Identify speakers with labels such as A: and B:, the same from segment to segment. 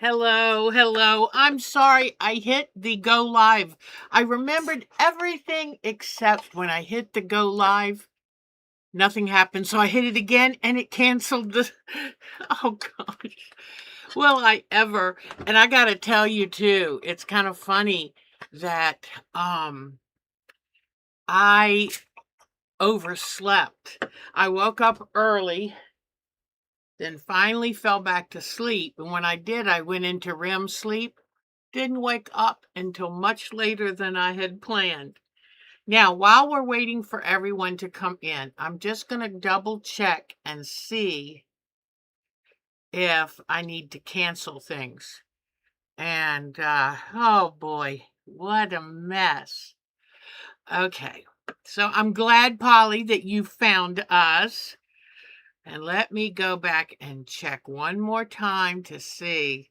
A: Hello, hello. I'm sorry I hit the go live. I remembered everything except when I hit the go live, nothing happened. So I hit it again and it canceled the. Oh gosh. Will I ever? And I got to tell you too, it's kind of funny that I overslept. I woke up early, then finally fell back to sleep. And when I did, I went into REM sleep. Didn't wake up until much later than I had planned. Now, while we're waiting for everyone to come in, I'm just going to double check and see if I need to cancel things. And oh boy, what a mess. Okay, so I'm glad, Polly, that you found us. And let me go back and check one more time to see.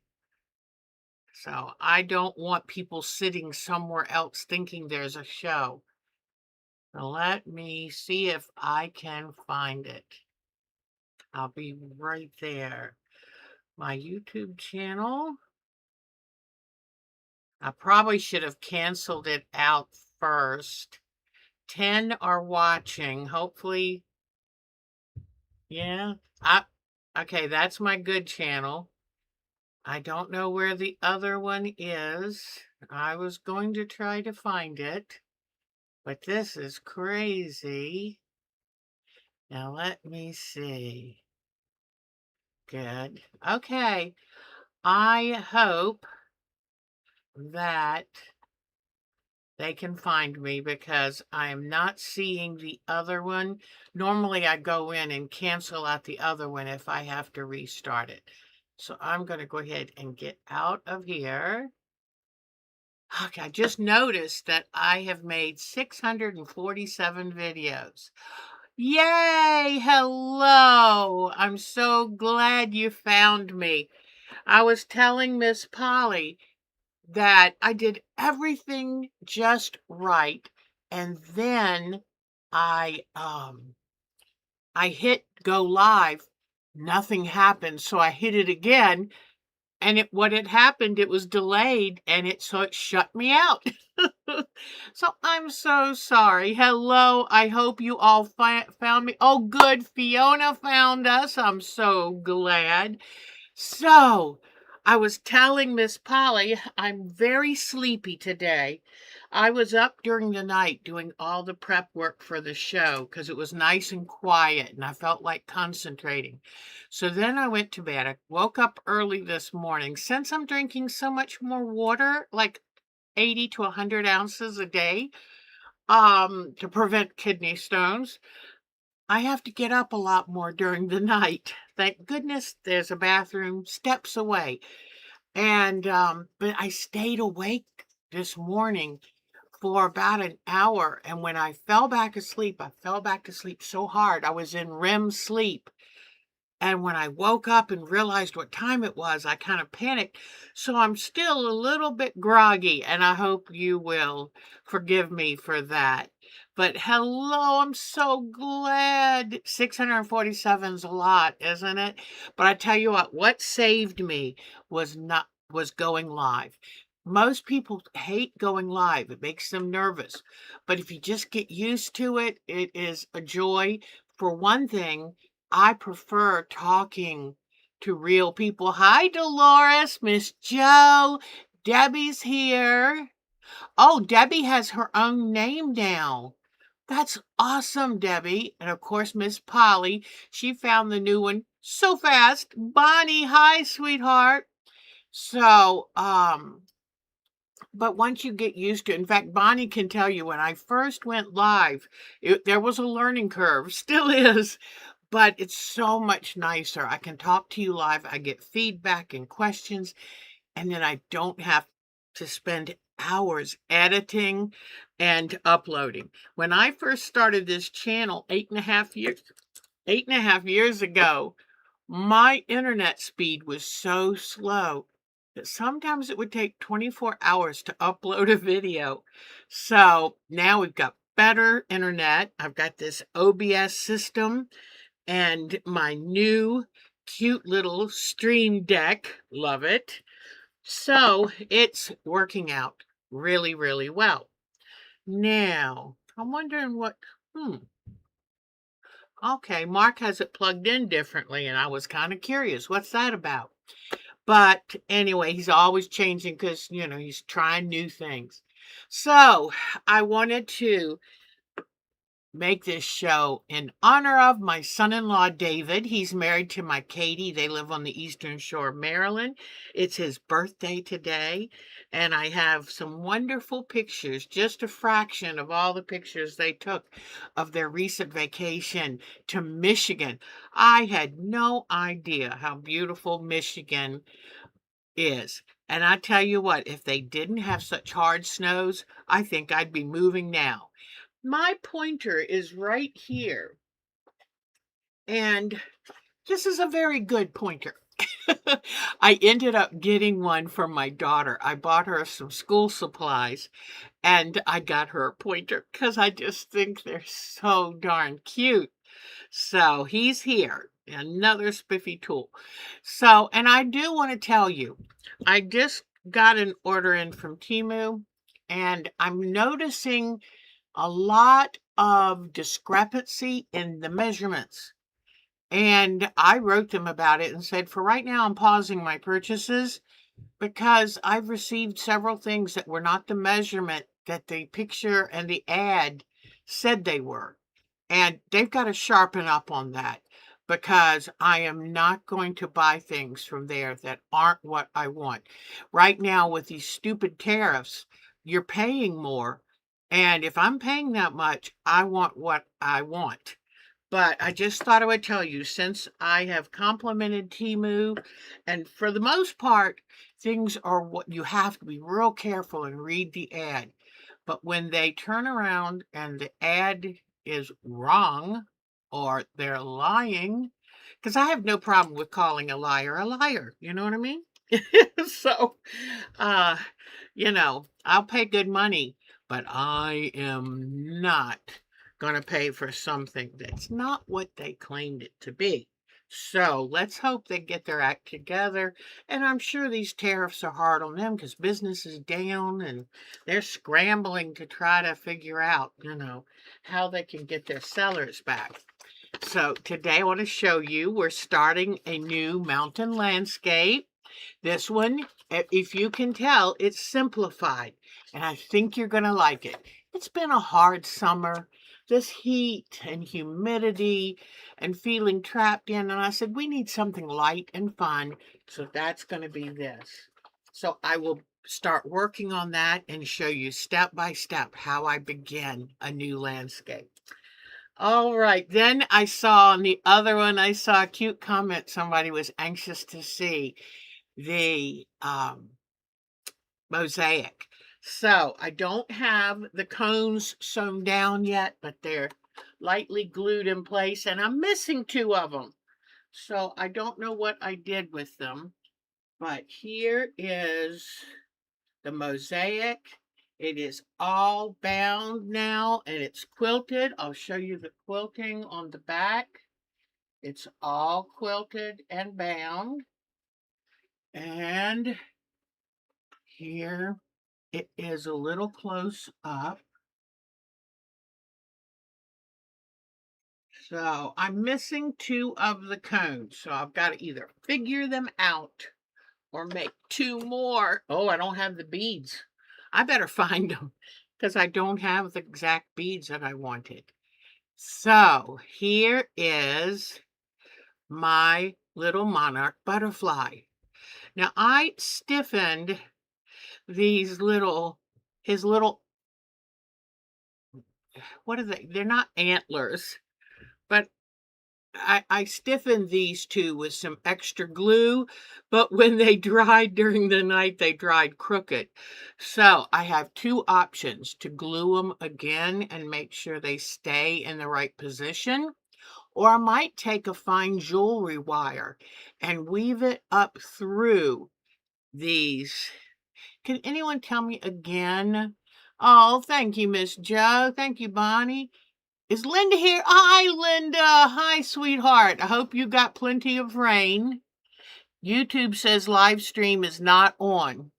A: So I don't want people sitting somewhere else thinking there's a show. So let me see if I can find it. I'll be right there. My YouTube channel. I probably should have canceled it out first. 10 are watching. Hopefully, yeah. Okay, that's my good channel. I don't know where the other one is. I was going to try to find it, but this is crazy. Now let me see. Good. Okay. I hope that they can find me because I am not seeing the other one. Normally I go in and cancel out the other one if I have to restart it. So I'm going to go ahead and get out of here. Okay, I just noticed that I have made 647 videos. Yay! Hello! I'm so glad you found me. I was telling Miss Polly that I did everything just right, and then I hit go live. Nothing happened, so I hit it again, and what had happened, it was delayed, and it shut me out. So I'm so sorry. Hello, I hope you all found me. Oh, good, Fiona found us. I'm so glad. So, I was telling Miss Polly I'm very sleepy today. I was up during the night doing all the prep work for the show because it was nice and quiet and I felt like concentrating. So then I went to bed. I woke up early this morning. Since I'm drinking so much more water, like 80 to 100 ounces a day, to prevent kidney stones, I have to get up a lot more during the night. Thank goodness there's a bathroom steps away. And but I stayed awake this morning for about an hour. And when I fell back asleep, I fell back to sleep so hard. I was in REM sleep. And when I woke up and realized what time it was, I kind of panicked. So I'm still a little bit groggy, and I hope you will forgive me for that. But hello, I'm so glad. 647 is a lot, isn't it? But I tell you what saved me was going live. Most people hate going live. It makes them nervous. But if you just get used to it, it is a joy. For one thing, I prefer talking to real people. Hi, Dolores, Miss Joe, Debbie's here. Oh, Debbie has her own name now. That's awesome, Debbie. And of course, Miss Polly, she found the new one so fast. Bonnie, hi, sweetheart. So, but once you get used to it, in fact, Bonnie can tell you when I first went live, there was a learning curve, still is, but it's so much nicer. I can talk to you live. I get feedback and questions, and then I don't have to spend hours editing and uploading. When I first started this channel 8.5 years ago, my internet speed was so slow that sometimes it would take 24 hours to upload a video. So now we've got better internet. I've got this OBS system and my new cute little stream deck. Love it. So it's working out really, really well. Now, I'm wondering okay, Mark has it plugged in differently, and I was kind of curious. What's that about? But anyway, he's always changing because, he's trying new things. So I wanted to make this show in honor of my son-in-law, David. He's married to my Katie. They live on the Eastern Shore of Maryland. It's his birthday today, and I have some wonderful pictures, just a fraction of all the pictures they took of their recent vacation to Michigan. I had no idea how beautiful Michigan is. And I tell you what, if they didn't have such hard snows, I think I'd be moving now. My pointer is right here, and this is a very good pointer. I ended up getting one for my daughter. I bought her some school supplies, and I got her a pointer because I just think they're so darn cute. So he's here, another spiffy tool. So, and I do want to tell you, I just got an order in from Temu, and I'm noticing a lot of discrepancy in the measurements. And I wrote them about it and said, for right now, I'm pausing my purchases because I've received several things that were not the measurement that the picture and the ad said they were. And they've got to sharpen up on that because I am not going to buy things from there that aren't what I want. Right now, with these stupid tariffs, you're paying more. And if I'm paying that much, I want what I want. But I just thought I would tell you, since I have complimented Temu, and for the most part, things are what you have to be real careful and read the ad. But when they turn around and the ad is wrong or they're lying, because I have no problem with calling a liar, you know what I mean? So, uh, I'll pay good money, but I am not going to pay for something that's not what they claimed it to be. So let's hope they get their act together. And I'm sure these tariffs are hard on them because business is down and they're scrambling to try to figure out, how they can get their sellers back. So today I want to show you, we're starting a new mountain landscape. This one, if you can tell, it's simplified, and I think you're going to like it. It's been a hard summer, this heat and humidity and feeling trapped in, and I said, we need something light and fun, so that's going to be this. So I will start working on that and show you step by step how I begin a new landscape. All right, then I saw on the other one, I saw a cute comment somebody was anxious to see the Mosaic. So I don't have the cones sewn down yet, but they're lightly glued in place, and I'm missing two of them. So I don't know what I did with them, but here is the Mosaic. It is all bound now, and it's quilted. I'll show you the quilting on the back. It's all quilted and bound. And here it is a little close up. So I'm missing two of the cones. So I've got to either figure them out or make two more. Oh, I don't have the beads. I better find them because I don't have the exact beads that I wanted. So here is my little monarch butterfly. Now I stiffened his little, what are they? They're not antlers, but I stiffened these two with some extra glue, but when they dried during the night, they dried crooked. So I have two options: to glue them again and make sure they stay in the right position, or I might take a fine jewelry wire and weave it up through these. Can anyone tell me again? Oh, thank you, Miss Joe. Thank you, Bonnie. Is Linda here? Hi, Linda. Hi, sweetheart. I hope you got plenty of rain. YouTube says live stream is not on.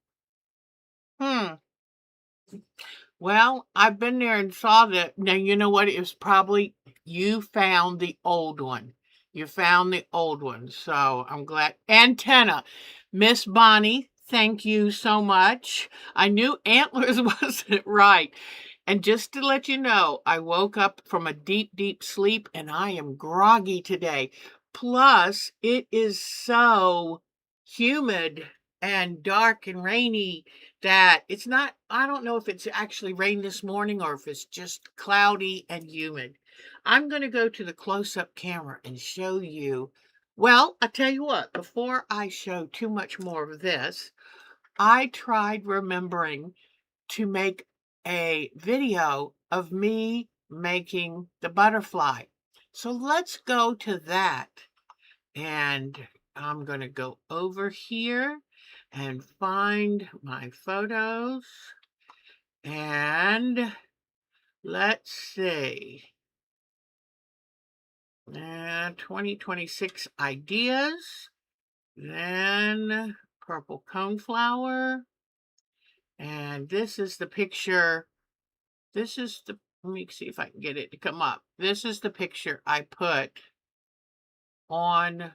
A: Well, I've been there and saw that. Now, you know what? It was probably you found the old one. You found the old one. So I'm glad. Antenna. Miss Bonnie, thank you so much. I knew antlers wasn't right. And just to let you know, I woke up from a deep, deep sleep and I am groggy today. Plus, it is so humid and dark and rainy that it's not, I don't know if it's actually rained this morning or if it's just cloudy and humid. I'm going to go to the close-up camera and show you. Well, I tell you what, before I show too much more of this, I tried remembering to make a video of me making the butterfly. So let's go to that. And I'm going to go over here and find my photos. And let's see. 2026 ideas. Then purple coneflower. And this is the picture. This is the, let me see if I can get it to come up. This is the picture I put on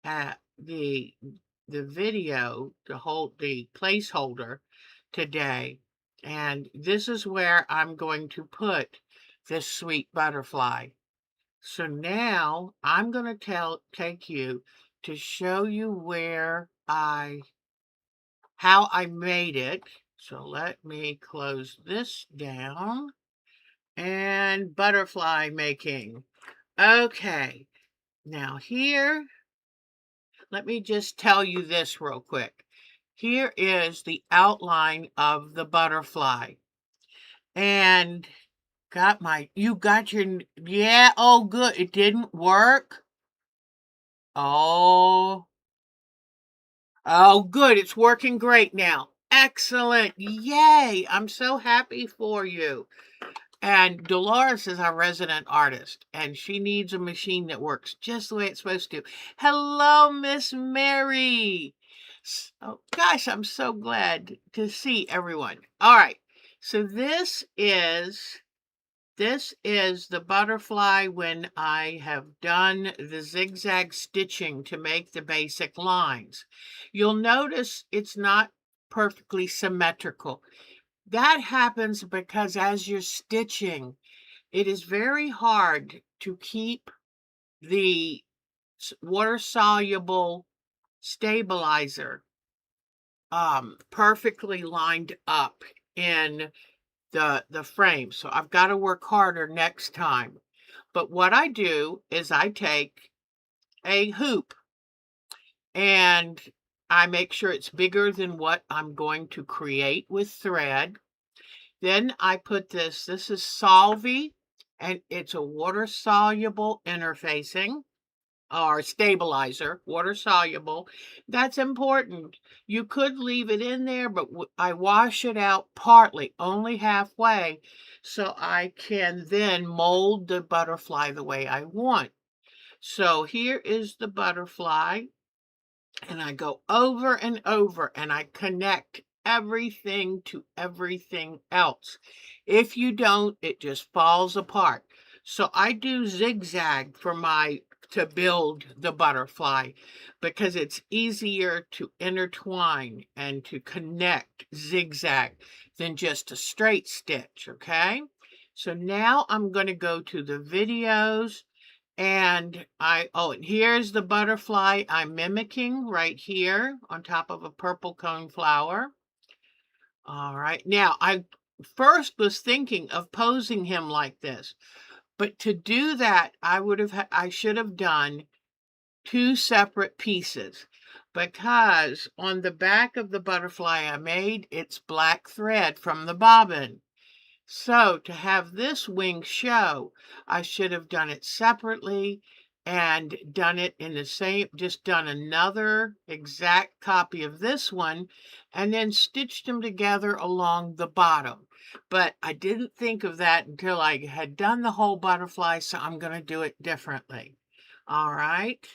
A: at the video to hold the placeholder today. And this is where I'm going to put this sweet butterfly. So now I'm going to take you to show you how I made it. So let me close this down and butterfly making. Okay, now here, let me just tell you this real quick. Here is the outline of the butterfly. And you got your, yeah, oh good, it didn't work. Oh good, it's working great now. Excellent, yay, I'm so happy for you. And Dolores is our resident artist, and she needs a machine that works just the way it's supposed to. Hello, Miss Mary. Oh, gosh, I'm so glad to see everyone. All right, so this is the butterfly when I have done the zigzag stitching to make the basic lines. You'll notice it's not perfectly symmetrical. That happens because as you're stitching, it is very hard to keep the water-soluble stabilizer perfectly lined up in the frame. So I've got to work harder next time. But what I do is I take a hoop and I make sure it's bigger than what I'm going to create with thread. Then I put this is Solvy, and it's a water-soluble interfacing or stabilizer, water-soluble. That's important. You could leave it in there, but I wash it out partly, only halfway, so I can then mold the butterfly the way I want. So here is the butterfly. And I go over and over and I connect everything to everything else. If you don't, it just falls apart. So I do zigzag to build the butterfly because it's easier to intertwine and to connect zigzag than just a straight stitch, okay? So now I'm going to go to the videos. And and here's the butterfly I'm mimicking right here on top of a purple cone flower. All right. Now, I first was thinking of posing him like this, but to do that, I should have done two separate pieces because on the back of the butterfly I made, it's black thread from the bobbin. So to have this wing show, I should have done it separately and done it in the same, just done another exact copy of this one and then stitched them together along the bottom. But I didn't think of that until I had done the whole butterfly, so I'm going to do it differently. All right.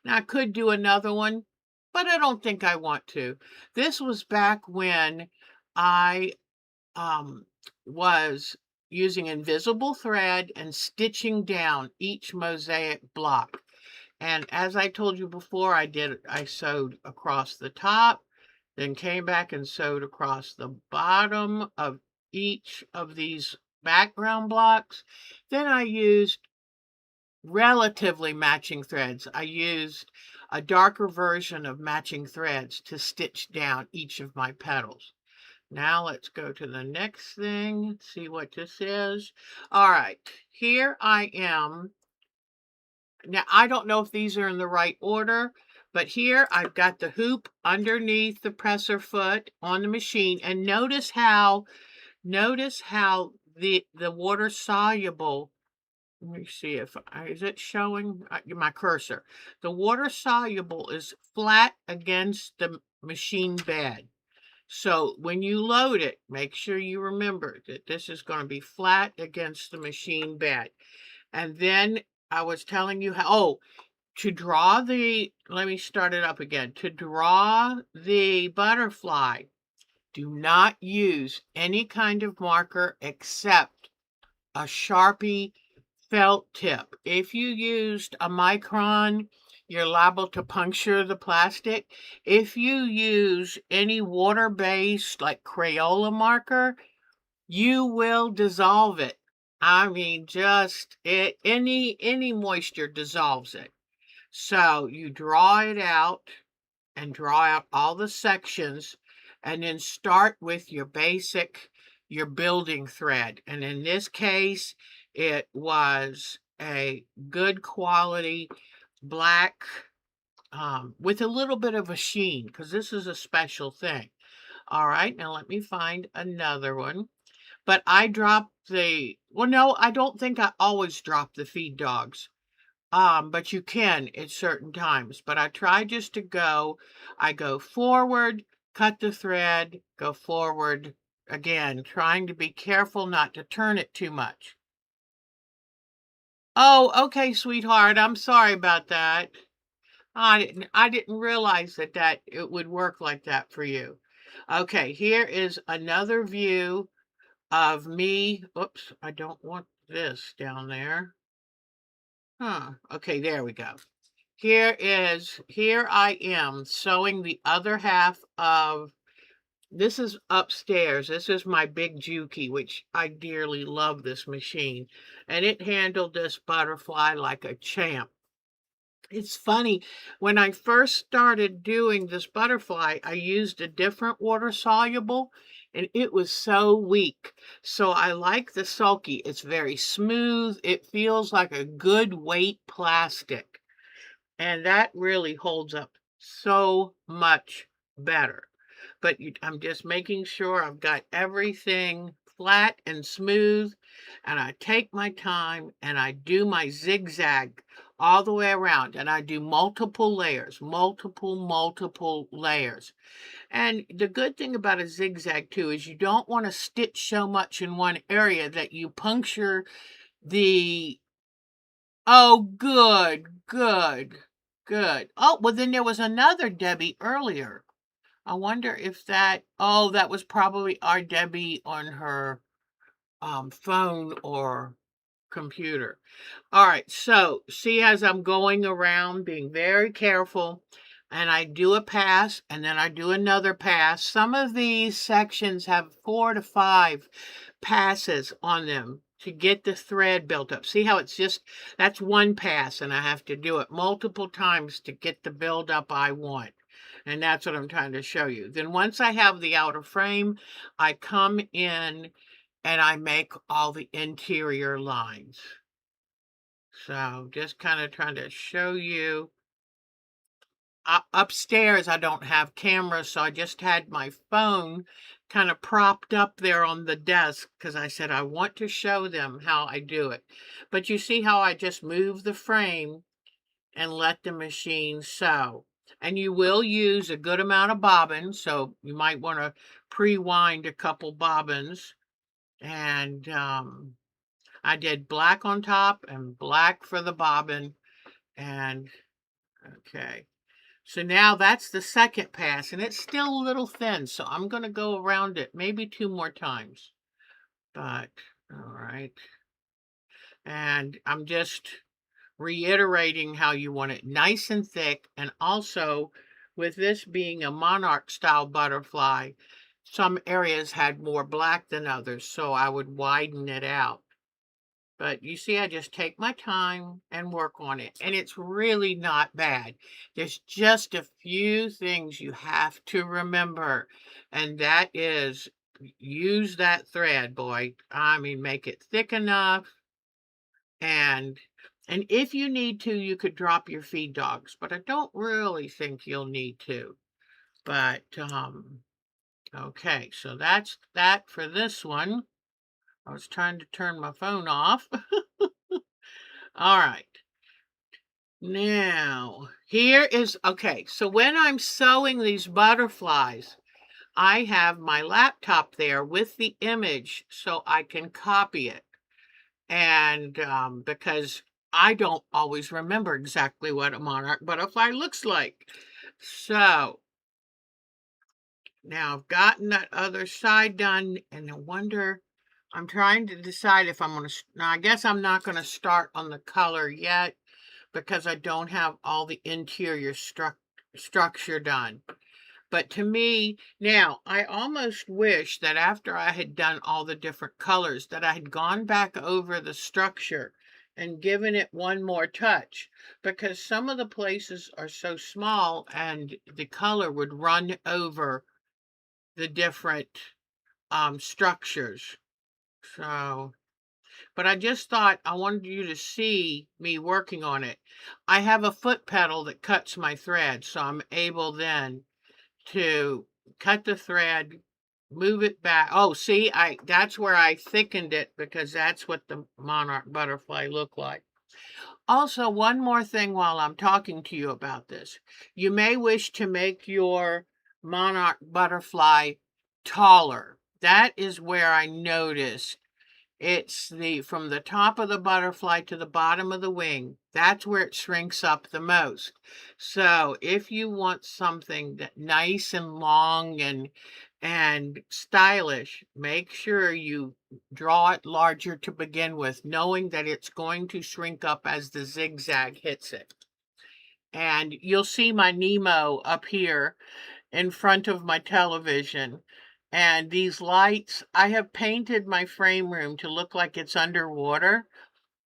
A: Now, I could do another one, but I don't think I want to. This was back when I was using invisible thread and stitching down each mosaic block. And as I told you before, I sewed across the top, then came back and sewed across the bottom of each of these background blocks. Then I used relatively matching threads. I used a darker version of matching threads to stitch down each of my petals. Now let's go to the next thing, see what this is. All right, here I am. Now, I don't know if these are in the right order, but here I've got the hoop underneath the presser foot on the machine. And notice how the water soluble, let me see if, is it showing my cursor? The water soluble is flat against the machine bed. So when you load it, make sure you remember that this is going to be flat against the machine bed. And then I was telling you how, oh, to draw the, let me start it up again. To draw the butterfly, do not use any kind of marker except a Sharpie felt tip. If you used a micron, you're liable to puncture the plastic. If you use any water-based like Crayola marker, you will dissolve it. I mean, just any moisture dissolves it. So you draw it out and draw out all the sections, and then start with your building thread. And in this case, it was a good quality black with a little bit of a sheen, because this is a special thing. All right, now let me find another one. But I dropped well, no, I don't think I always drop the feed dogs. But you can at certain times. But I try just to I go forward, cut the thread, go forward again, trying to be careful not to turn it too much. Oh, okay, sweetheart. I'm sorry about that. I didn't realize that it would work like that for you. Okay, here is another view of me. Oops, I don't want this down there. Okay, there we go. Here I am sewing the other half of, this is upstairs. This is my big Juki, which I dearly love this machine. And it handled this butterfly like a champ. It's funny, when I first started doing this butterfly, I used a different water soluble and it was so weak. So I like the Sulky. It's very smooth. It feels like a good weight plastic. And that really holds up so much better. But I'm just making sure I've got everything flat and smooth, and I take my time and I do my zigzag all the way around, and I do multiple layers, multiple layers. And the good thing about a zigzag too is you don't want to stitch so much in one area that you puncture the, oh, good. Oh, well, then there was another Debbie earlier. I wonder if that was probably our Debbie on her phone or computer. All right, so see, as I'm going around, being very careful, and I do a pass, and then I do another pass. Some of these sections have 4 to 5 passes on them to get the thread built up. See how that's one pass, and I have to do it multiple times to get the build up I want. And that's what I'm trying to show you. Then once I have the outer frame, I come in and I make all the interior lines. So just kind of trying to show you. Upstairs, I don't have cameras, so I just had my phone kind of propped up there on the desk because I said I want to show them how I do it. But you see how I just move the frame and let the machine sew. And you will use a good amount of bobbin, so you might want to pre-wind a couple bobbins. And I did black on top and black for the bobbin, and Okay. So now that's the second pass, and it's still a little thin, so I'm gonna go around it maybe 2 more times. But, all right. And I'm just reiterating how you want it nice and thick, and also with this being a monarch style butterfly, some areas had more black than others, so I would widen it out. But you see, I just take my time and work on it, and it's really not bad. There's just a few things you have to remember, and that is use that thread, boy. I mean, make it thick enough, and if you need to, you could drop your feed dogs, but I don't really think you'll need to. But okay, so that's that for this one. I was trying to turn my phone off. All right. Now, here is okay. So when I'm sewing these butterflies, I have my laptop there with the image so I can copy it. And because I don't always remember exactly what a monarch butterfly looks like. So now I've gotten that other side done, and I wonder, I'm trying to decide if I'm going to, now I guess I'm not going to start on the color yet because I don't have all the interior structure done. But to me, now, I almost wish that after I had done all the different colors, that I had gone back over the structure and given it one more touch, because some of the places are so small and the color would run over the different structures. So, but I just thought I wanted you to see me working on it. I have a foot pedal that cuts my thread, so I'm able then to cut the thread, move it back. Oh, see, that's where I thickened it because that's what the monarch butterfly looked like. Also, one more thing while I'm talking to you about this. You may wish to make your monarch butterfly taller. That is where I noticed it's the from the top of the butterfly to the bottom of the wing. That's where it shrinks up the most. So if you want something that nice and long and stylish, make sure you draw it larger to begin with, knowing that it's going to shrink up as the zigzag hits it. And you'll see my Nemo up here in front of my television. And these lights, I have painted my frame room to look like it's underwater.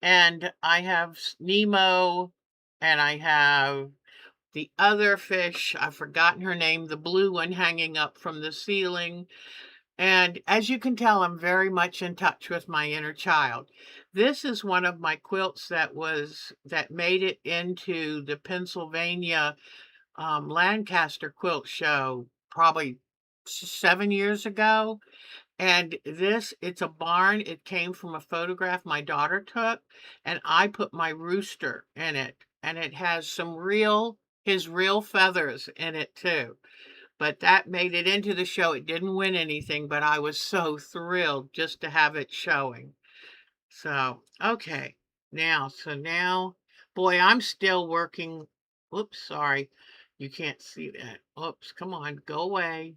A: And I have Nemo, and I have the other fish, I've forgotten her name, the blue one hanging up from the ceiling. And as you can tell, I'm very much in touch with my inner child. This is one of my quilts that made it into the Pennsylvania Lancaster quilt show probably 7 years ago. And it's a barn. It came from a photograph my daughter took, and I put my rooster in it. And it has his real feathers in it too. But that made it into the show. It didn't win anything, but I was so thrilled just to have it showing. So, okay. Now, boy, I'm still working. Oops, sorry. You can't see that. Oops, come on, go away.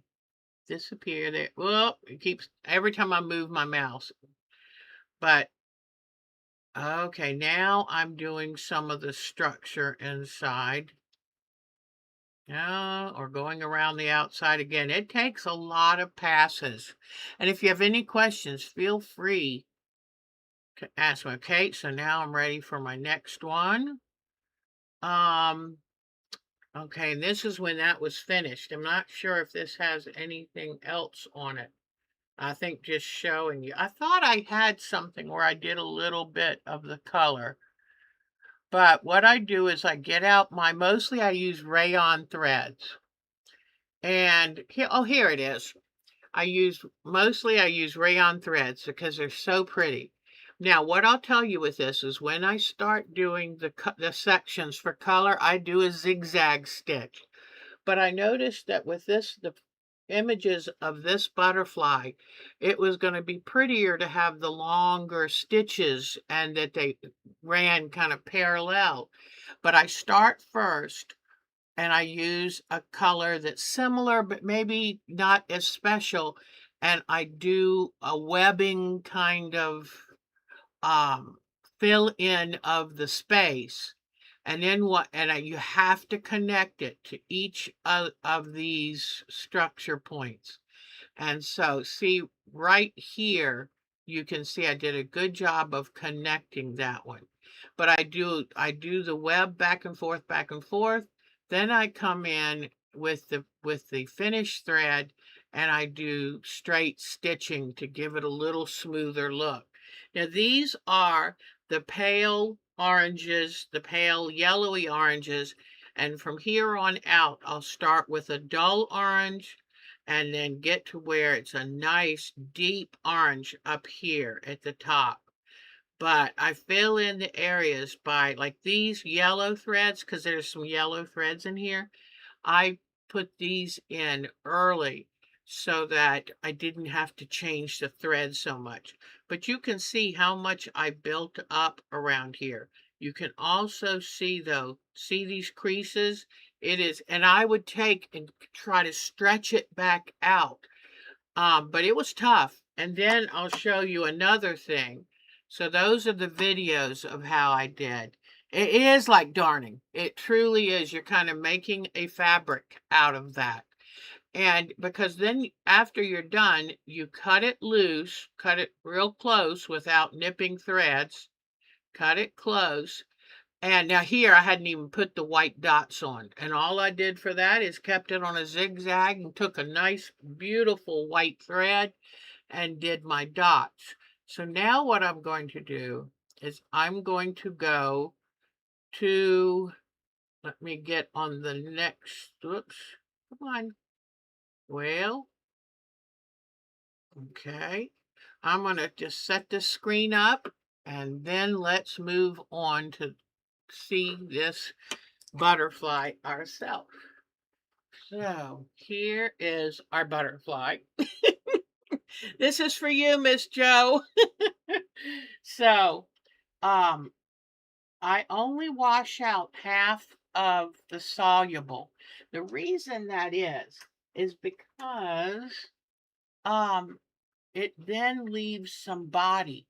A: Disappear there. Whoop, it keeps every time I move my mouse. But okay, now I'm doing some of the structure inside. Or going around the outside again. It takes a lot of passes. And if you have any questions, feel free to ask me. Okay, so now I'm ready for my next one. Um, okay, this is when that was finished. I'm not sure if this has anything else on it. I think just showing you. I thought I had something where I did a little bit of the color. But what I do is I get out mostly I use rayon threads. And here it is. Mostly I use rayon threads because they're so pretty. Now, what I'll tell you with this is when I start doing the sections for color, I do a zigzag stitch. But I noticed that with this, images of this butterfly, it was going to be prettier to have the longer stitches and that they ran kind of parallel. But I start first and I use a color that's similar, but maybe not as special. And I do a webbing kind of um, fill in of the space. And then you have to connect it to each of these structure points. And so, see, right here, you can see I did a good job of connecting that one. But I do the web back and forth. Then I come in with the finished thread and I do straight stitching to give it a little smoother look. Now these are the pale oranges, the pale yellowy oranges, and from here on out, I'll start with a dull orange and then get to where it's a nice deep orange up here at the top. But I fill in the areas by like these yellow threads, because there's some yellow threads in here. I put these in early so that I didn't have to change the thread so much. But you can see how much I built up around here. You can also see though, see these creases? It is, and I would take and try to stretch it back out. But it was tough. And then I'll show you another thing. So those are the videos of how I did. It is like darning. It truly is. You're kind of making a fabric out of that. And because then after you're done, you cut it loose, cut it real close without nipping threads, cut it close. And now here I hadn't even put the white dots on. And all I did for that is kept it on a zigzag and took a nice, beautiful white thread and did my dots. So now what I'm going to do is I'm going to go to, let me get on the next, oops, come on. Well, okay. I'm going to just set the screen up and then let's move on to see this butterfly ourselves. So here is our butterfly. This is for you, Miss Joe. So, um, I only wash out half of the soluble. The reason that is because um, it then leaves some body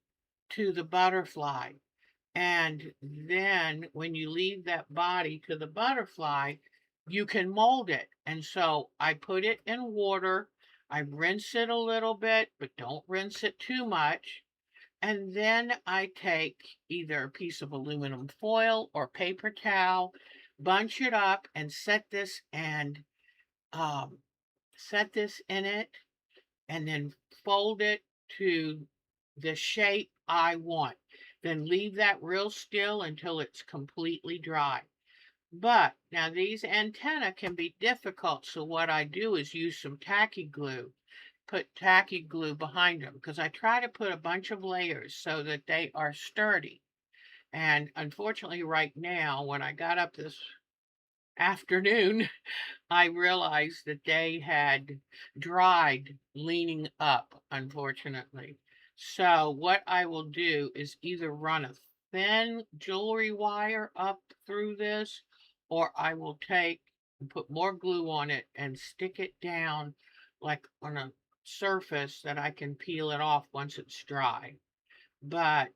A: to the butterfly. And then when you leave that body to the butterfly, you can mold it. And so I put it in water. I rinse it a little bit, but don't rinse it too much. And then I take either a piece of aluminum foil or paper towel, bunch it up and um, set this in it and then fold it to the shape I want. Then leave that real still until it's completely dry. But now these antennae can be difficult, so what I do is use some tacky glue. Put tacky glue behind them because I try to put a bunch of layers so that they are sturdy. And unfortunately, right now, when I got up this afternoon, I realized that they had dried leaning up, unfortunately. So what I will do is either run a thin jewelry wire up through this, or I will take and put more glue on it and stick it down like on a surface that I can peel it off once it's dry. But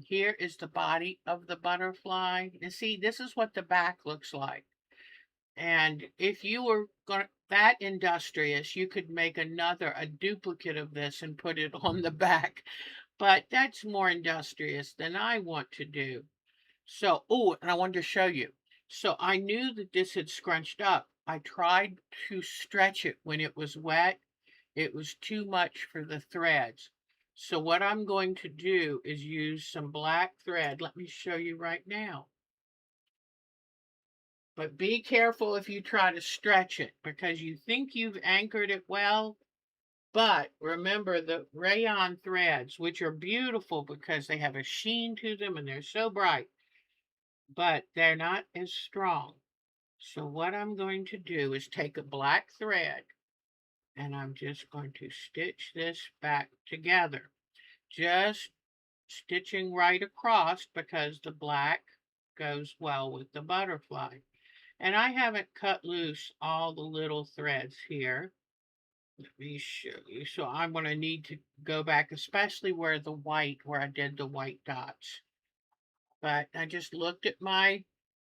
A: here is the body of the butterfly. And see, this is what the back looks like. And if you were that industrious, you could make a duplicate of this and put it on the back. But that's more industrious than I want to do. So, oh, and I wanted to show you. So I knew that this had scrunched up. I tried to stretch it when it was wet. It was too much for the threads. So what I'm going to do is use some black thread. Let me show you right now. But be careful if you try to stretch it because you think you've anchored it well. But remember the rayon threads, which are beautiful because they have a sheen to them and they're so bright, but they're not as strong. So what I'm going to do is take a black thread And I'm just going to stitch this back together. Just stitching right across because the black goes well with the butterfly. And I haven't cut loose all the little threads here. Let me show you. So I'm going to need to go back, especially where I did the white dots. But I just looked at my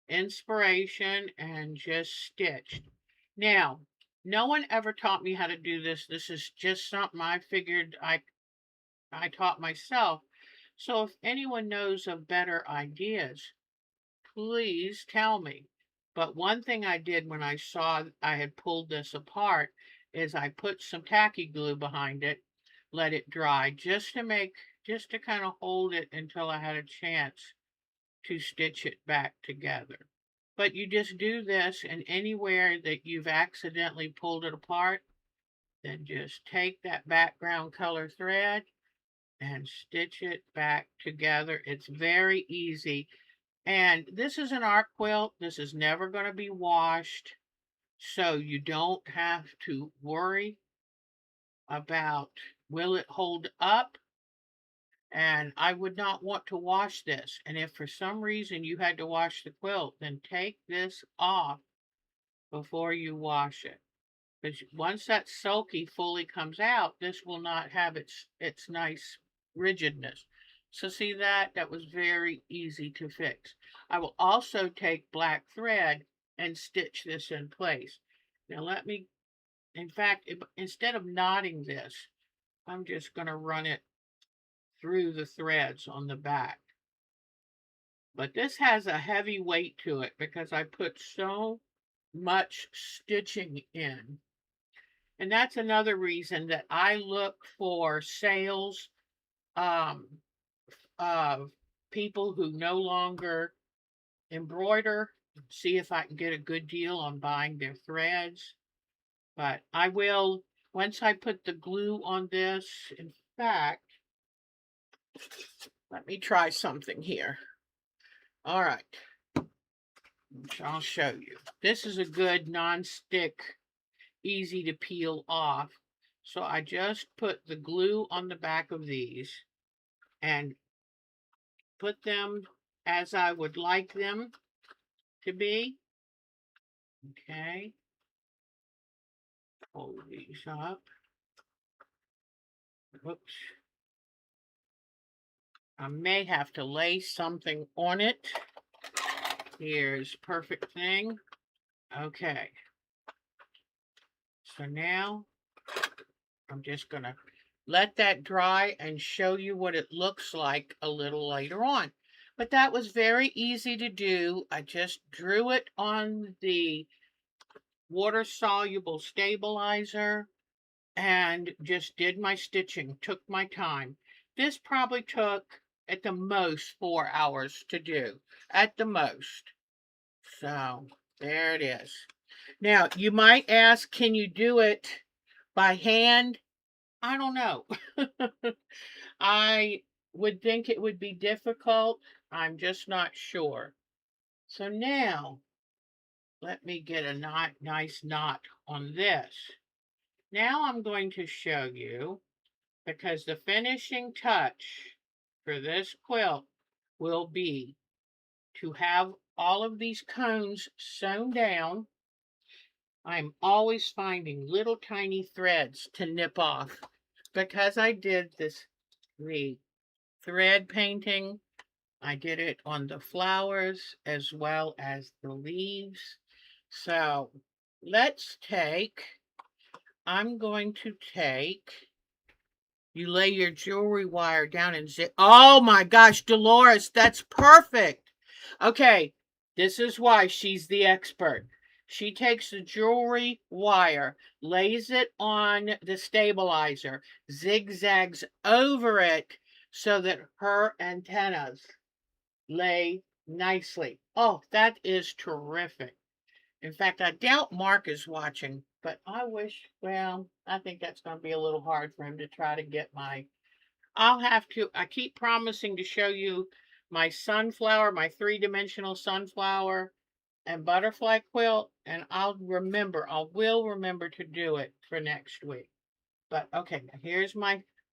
A: inspiration and just stitched. Now, no one ever taught me how to do this. This is just something I figured I taught myself. So if anyone knows of better ideas, please tell me. But one thing I did when I saw I had pulled this apart is I put some tacky glue behind it, let it dry just to kind of hold it until I had a chance to stitch it back together. But you just do this, and anywhere that you've accidentally pulled it apart, then just take that background color thread and stitch it back together. It's very easy. And this is an art quilt. This is never going to be washed. So you don't have to worry about will it hold up. And I would not want to wash this. And if for some reason you had to wash the quilt, then take this off before you wash it. Because once that sulky fully comes out, this will not have its nice rigidness. So see that? That was very easy to fix. I will also take black thread and stitch this in place. Now in fact, instead of knotting this, I'm just going to run it through the threads on the back. But this has a heavy weight to it because I put so much stitching in. And that's another reason that I look for sales of people who no longer embroider, see if I can get a good deal on buying their threads. But I will, once I put the glue on this, in fact, let me try something here. All right, I'll show you. This is a good non-stick, easy to peel off. So I just put the glue on the back of these and put them as I would like them to be. Okay. Hold these up. Whoops. I may have to lay something on it. Here's perfect thing. Okay. So now I'm just going to let that dry and show you what it looks like a little later on. But that was very easy to do. I just drew it on the water-soluble stabilizer and just did my stitching, took my time. This probably took at the most 4 hours to do, at the most. So there it is. Now you might ask, can you do it by hand? I don't know. I would think it would be difficult. I'm just not sure. So now let me get a nice knot on this. Now I'm going to show you, because the finishing touch for this quilt will be to have all of these cones sewn down. I'm always finding little tiny threads to nip off because I did the thread painting. I did it on the flowers as well as the leaves. So I'm going to take, you lay your jewelry wire down and zip. Oh my gosh, Dolores, that's perfect. Okay, this is why she's the expert. She takes the jewelry wire, lays it on the stabilizer, zigzags over it so that her antennas lay nicely. Oh, that is terrific. In fact, I doubt Mark is watching, but I think that's going to be a little hard for him to try to get I keep promising to show you my sunflower, my three-dimensional sunflower, and butterfly quilt, and I will remember to do it for next week. But okay,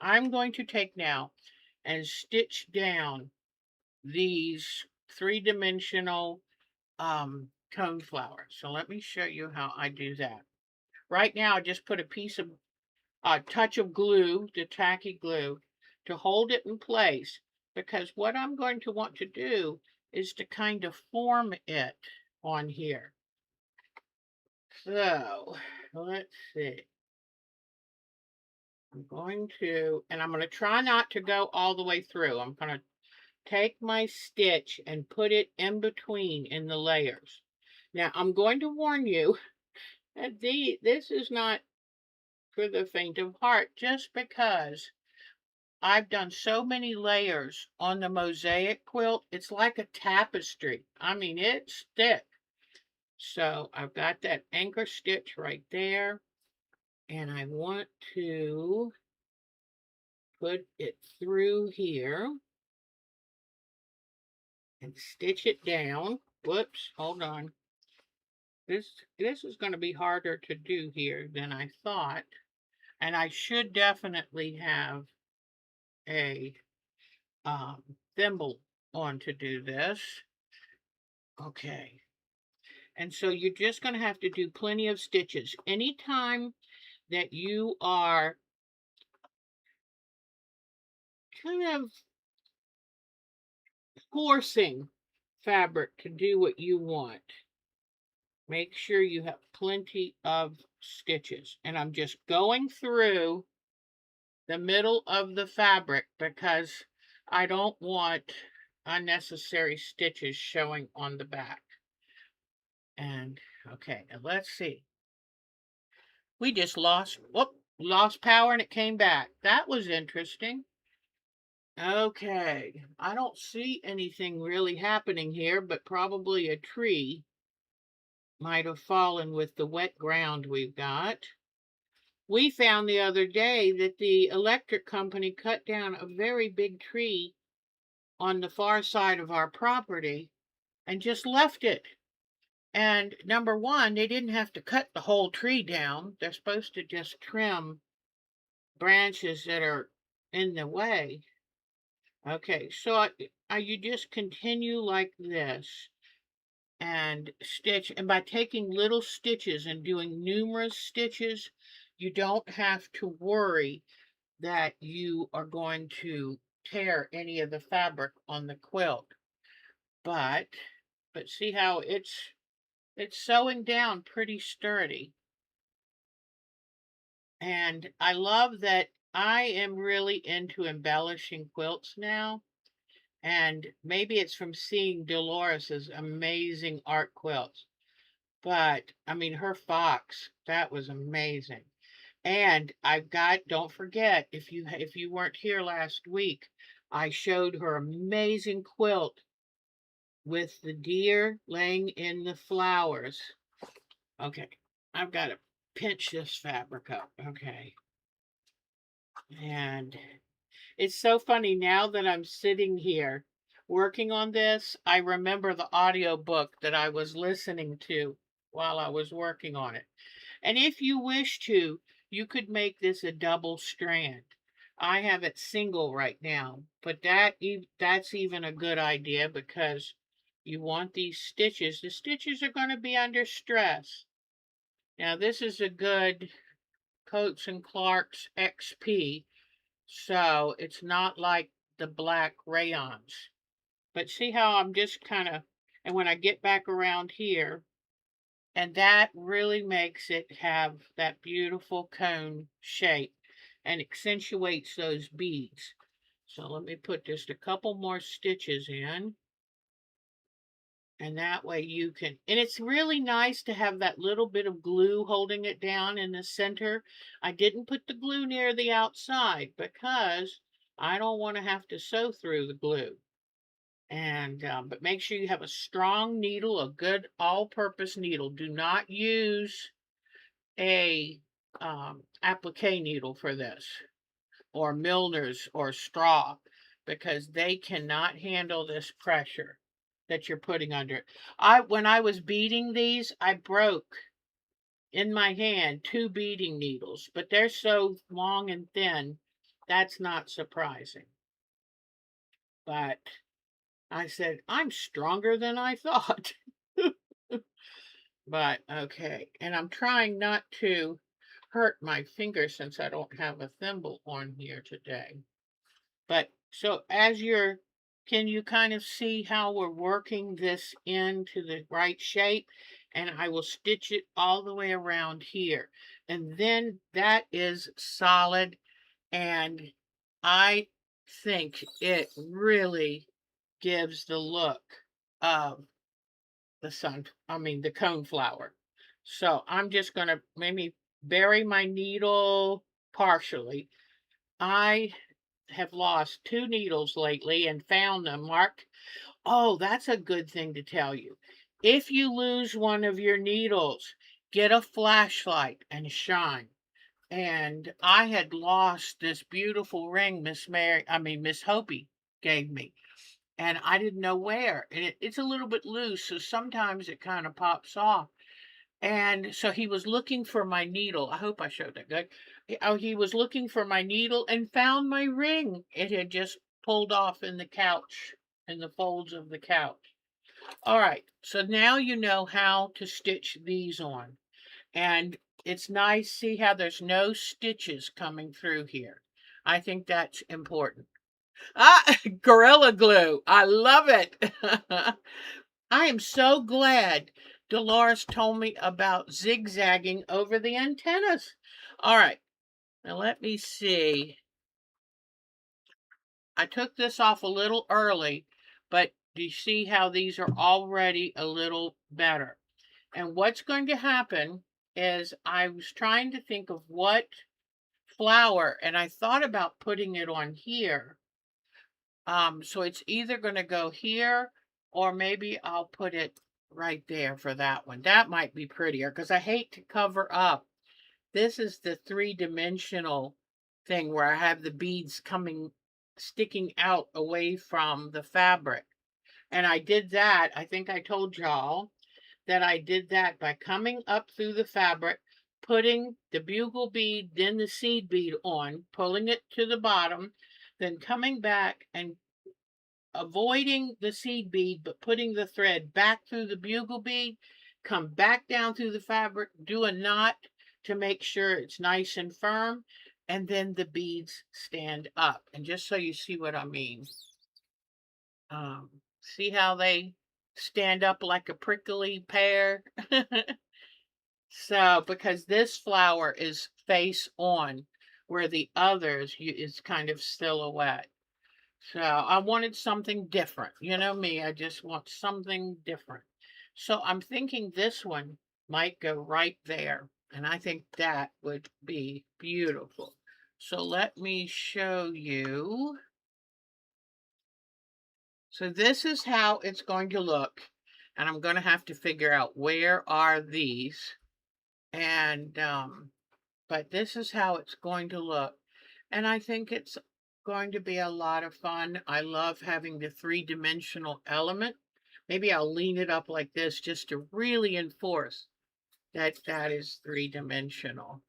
A: I'm going to take now and stitch down these three-dimensional cone flowers. So let me show you how I do that. Right now, I just put a touch of glue, the tacky glue, to hold it in place, because what I'm going to want to do is to kind of form it on here. So let's see. I'm going to try not to go all the way through. I'm going to take my stitch and put it in between in the layers. Now, I'm going to warn you that this is not for the faint of heart, just because I've done so many layers on the Mosaic quilt. It's like a tapestry. I mean, it's thick. So I've got that anchor stitch right there, and I want to put it through here and stitch it down. Whoops, hold on. This is going to be harder to do here than I thought, and I should definitely have a thimble on to do this. Okay, and so you're just going to have to do plenty of stitches. Anytime that you are kind of forcing fabric to do what you want, make sure you have plenty of stitches. And I'm just going through the middle of the fabric because I don't want unnecessary stitches showing on the back. And okay, and let's see. We just lost power and it came back. That was interesting. Okay, I don't see anything really happening here, but probably a tree might have fallen with the wet ground we've got. We found the other day that the electric company cut down a very big tree on the far side of our property and just left it. And number one, they didn't have to cut the whole tree down. They're supposed to just trim branches that are in the way. Okay, so you just continue like this and stitch. And by taking little stitches and doing numerous stitches, you don't have to worry that you are going to tear any of the fabric on the quilt. But see how it's sewing down pretty sturdy. And I love that I am really into embellishing quilts now. And maybe it's from seeing Dolores's amazing art quilts. But I mean, her fox, that was amazing. And don't forget, if you weren't here last week, I showed her amazing quilt with the deer laying in the flowers. Okay, I've got to pinch this fabric up. Okay. And it's so funny now that I'm sitting here working on this, I remember the audio book that I was listening to while I was working on it. And if you wish to, you could make this a double strand. I have it single right now, but that's even a good idea because you want these stitches. The stitches are going to be under stress. Now this is a good Coats and Clark's XP, so it's not like the black rayons. But see how I'm just kind of, and when I get back around here, and that really makes it have that beautiful cone shape and accentuates those beads. So let me put just a couple more stitches in. And that way you can, and it's really nice to have that little bit of glue holding it down in the center. I didn't put the glue near the outside because I don't want to have to sew through the glue. And but make sure you have a strong needle, a good all-purpose needle. Do not use a applique needle for this, or Milner's or straw, because they cannot handle this pressure. that you're putting under it. When I was beading these, I broke in my hand 2 beading needles, but they're so long and thin, that's not surprising. But I said, I'm stronger than I thought. But okay, and I'm trying not to hurt my finger since I don't have a thimble on here today. But so can you kind of see how we're working this into the right shape? And I will stitch it all the way around here. And then that is solid. And I think it really gives the look of the coneflower. So I'm just going to maybe bury my needle partially. I have lost 2 needles lately and found them. Mark, oh, that's a good thing to tell you. If you lose one of your needles, get a flashlight and shine. And I had lost this beautiful ring Miss Hopi gave me, and I didn't know where. And it's a little bit loose, so sometimes it kind of pops off. And so he was looking for my needle. I hope I showed that good. He was looking for my needle and found my ring. It had just pulled off in the couch, in the folds of the couch. All right, so now you know how to stitch these on. And it's nice, see how there's no stitches coming through here. I think that's important. Ah, Gorilla Glue. I love it. I am so glad Dolores told me about zigzagging over the antennas. All right, now let me see. I took this off a little early, but do you see how these are already a little better? And what's going to happen is I was trying to think of what flower, and I thought about putting it on here. So it's either going to go here or maybe I'll put it right there for that one. That might be prettier because I hate to cover up. This is the 3-dimensional thing where I have the beads sticking out away from the fabric. And I did that. I think I told y'all that I did that by coming up through the fabric, putting the bugle bead, then the seed bead on, pulling it to the bottom, then coming back and avoiding the seed bead, but putting the thread back through the bugle bead, come back down through the fabric, do a knot to make sure it's nice and firm, and then the beads stand up. And just so you see what I mean, see how they stand up like a prickly pear? So, because this flower is face on, where the others is kind of silhouette. So I wanted something different. You know me, I just want something different. So I'm thinking this one might go right there. And I think that would be beautiful. So let me show you. So this is how it's going to look. And I'm going to have to figure out where are these. And, but this is how it's going to look. And I think it's going to be a lot of fun. I love having the 3-dimensional element. Maybe I'll lean it up like this just to really enforce that that is 3-dimensional.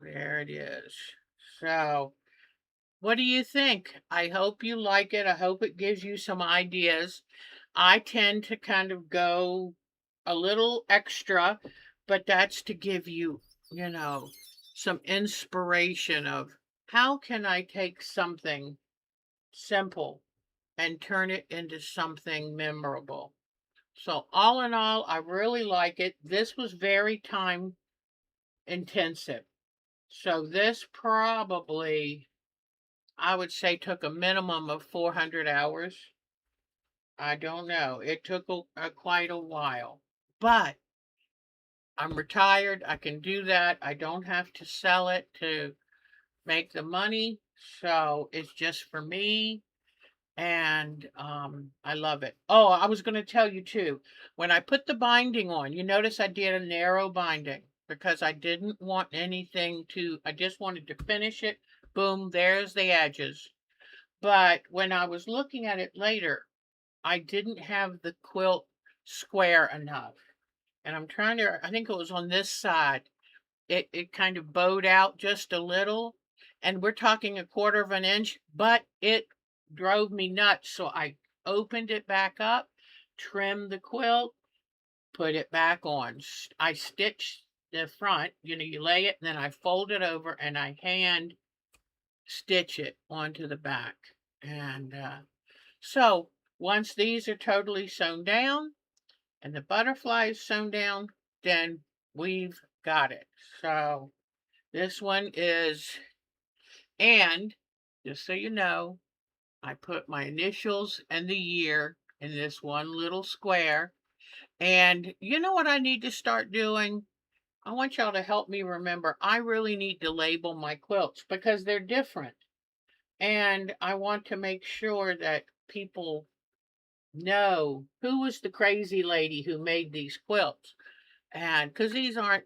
A: There it is. So, what do you think? I hope you like it. I hope it gives you some ideas. I tend to kind of go a little extra, but that's to give you, some inspiration of how can I take something simple and turn it into something memorable. So all in all, I really like it. This was very time intensive. So this probably, I would say, took a minimum of 400 hours. I don't know. It took quite a while. But I'm retired. I can do that. I don't have to sell it to make the money. So it's just for me. And I love it. Oh, I was going to tell you too. When I put the binding on, you notice I did a narrow binding because I didn't want I just wanted to finish it. Boom, there's the edges. But when I was looking at it later, I didn't have the quilt square enough. And I'm trying to, I think it was on this side. It kind of bowed out just a little. And we're talking a quarter of an inch, but it drove me nuts. So I opened it back up, trimmed the quilt, put it back on. I stitched the front, you lay it, and then I fold it over and I hand stitch it onto the back. And so once these are totally sewn down and the butterfly is sewn down, then we've got it. So this one is, and just so you know, I put my initials and the year in this one little square. And you know what I need to start doing? I want y'all to help me remember. I really need to label my quilts because they're different. And I want to make sure that people know who was the crazy lady who made these quilts. And because these aren't,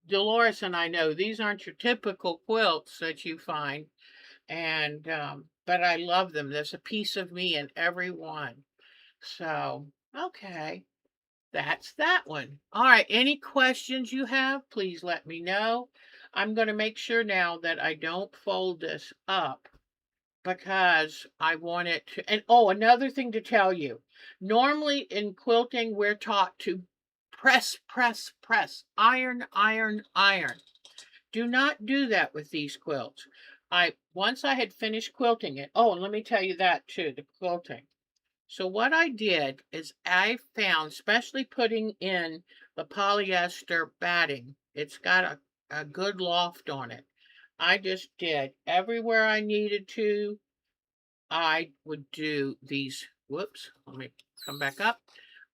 A: Dolores and I know these aren't your typical quilts that you find. And, but I love them. There's a piece of me in every one. So, okay. That's that one. All right. Any questions you have, please let me know. I'm going to make sure now that I don't fold this up because I want it to. And oh, another thing to tell you. Normally in quilting, we're taught to press, press, press, iron, iron, iron. Do not do that with these quilts. Once I had finished quilting it. Oh, and let me tell you that too, the quilting. So what I did is I found, especially putting in the polyester batting, it's got a good loft on it. I just did everywhere I needed to. I would do these, whoops, let me come back up.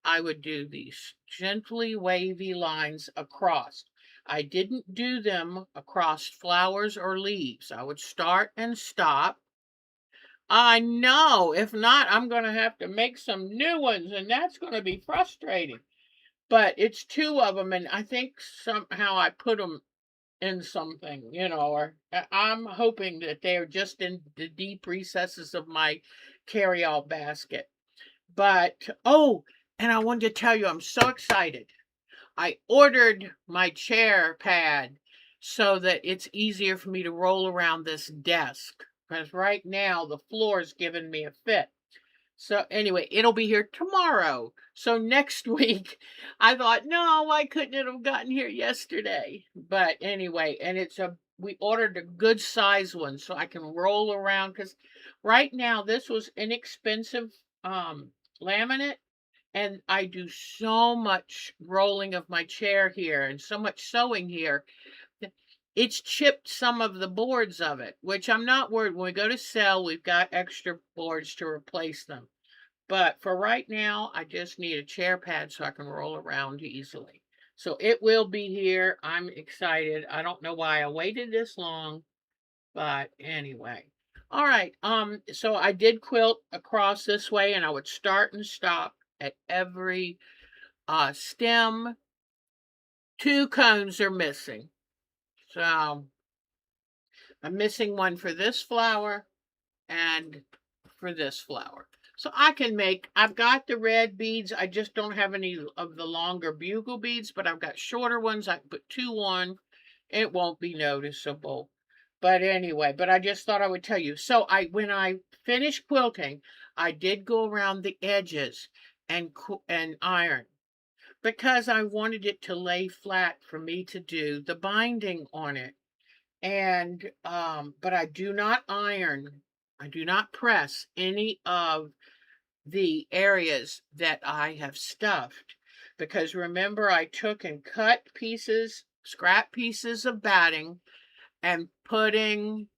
A: I would do these gently wavy lines across. I didn't do them across flowers or leaves. I would start and stop. I know. If not, I'm going to have to make some new ones, and that's going to be frustrating. But it's two of them, and I think somehow I put them in something, or I'm hoping that they are just in the deep recesses of my carry-all basket. But, oh, and I wanted to tell you, I'm so excited. I ordered my chair pad so that it's easier for me to roll around this desk. Because right now the floor is giving me a fit. So anyway, it'll be here tomorrow. So next week, I thought, no, why couldn't it have gotten here yesterday? But anyway, and we ordered a good size one so I can roll around. Because right now this was inexpensive laminate. And I do so much rolling of my chair here and so much sewing here. It's chipped some of the boards of it, which I'm not worried. When we go to sell, we've got extra boards to replace them. But for right now, I just need a chair pad so I can roll around easily. So it will be here. I'm excited. I don't know why I waited this long, but anyway. All right. So I did quilt across this way and I would start and stop at every stem. 2 cones are missing. So I'm missing one for this flower and for this flower. So I've got the red beads. I just don't have any of the longer bugle beads, but I've got shorter ones. I can put 2 on. It won't be noticeable. But anyway, but I just thought I would tell you. So when I finished quilting, I did go around the edges and iron because I wanted it to lay flat for me to do the binding on it. And but I do not iron, I do not press any of the areas that I have stuffed because remember I took and cut pieces, scrap pieces of batting and putting,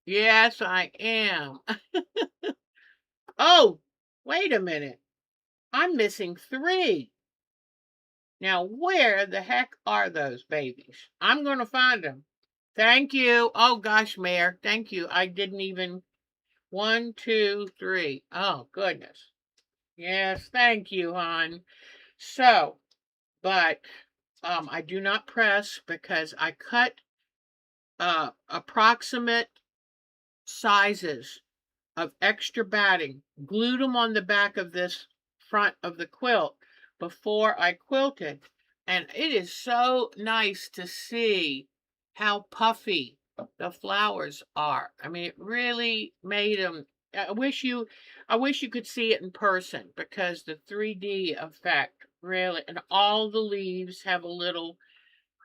A: yes, I am. Oh, wait a minute. I'm missing 3. Now, where the heck are those babies? I'm going to find them. Thank you. Oh, gosh, Mayor. Thank you. I didn't even. 1, 2, 3. Oh, goodness. Yes, thank you, hon. So, but I do not press because I cut approximate sizes of extra batting, glued them on the back of this front of the quilt before I quilted. And it is so nice to see how puffy the flowers are. I mean, it really made them. I wish you could see it in person because the 3D effect really, and all the leaves have a little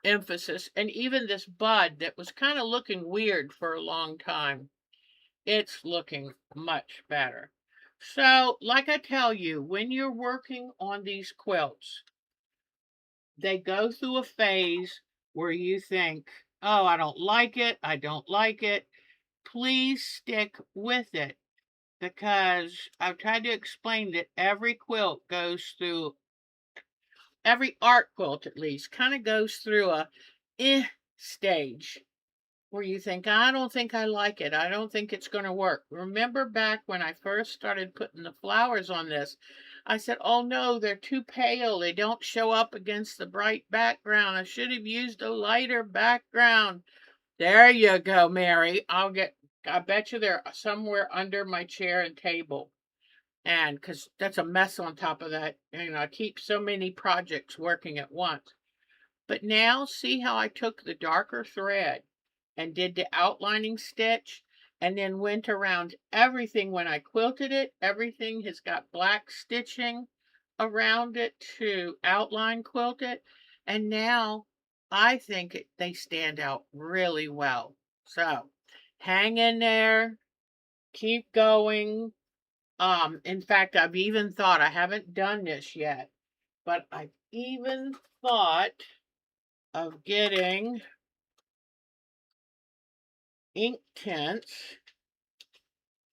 A: emphasis, and even this bud that was kind of looking weird for a long time, it's looking much better. So, like I tell you, when you're working on these quilts, they go through a phase where you think, oh, I don't like it. I don't like it. Please stick with it because I've tried to explain that every quilt goes through, every art quilt at least, kind of goes through a stage where you think, I don't think I like it. I don't think it's going to work. Remember back when I first started putting the flowers on this, I said, oh no, they're too pale. They don't show up against the bright background. I should have used a lighter background. There you go, Mary. I bet you they're somewhere under my chair and table. And because that's a mess on top of that. I keep so many projects working at once. But now see how I took the darker thread and did the outlining stitch and then went around everything when I quilted it. Everything has got black stitching around it to outline quilt it. And now I think they stand out really well. So hang in there, keep going. In fact, I've even thought, I haven't done this yet, but I've even thought of getting ink tints.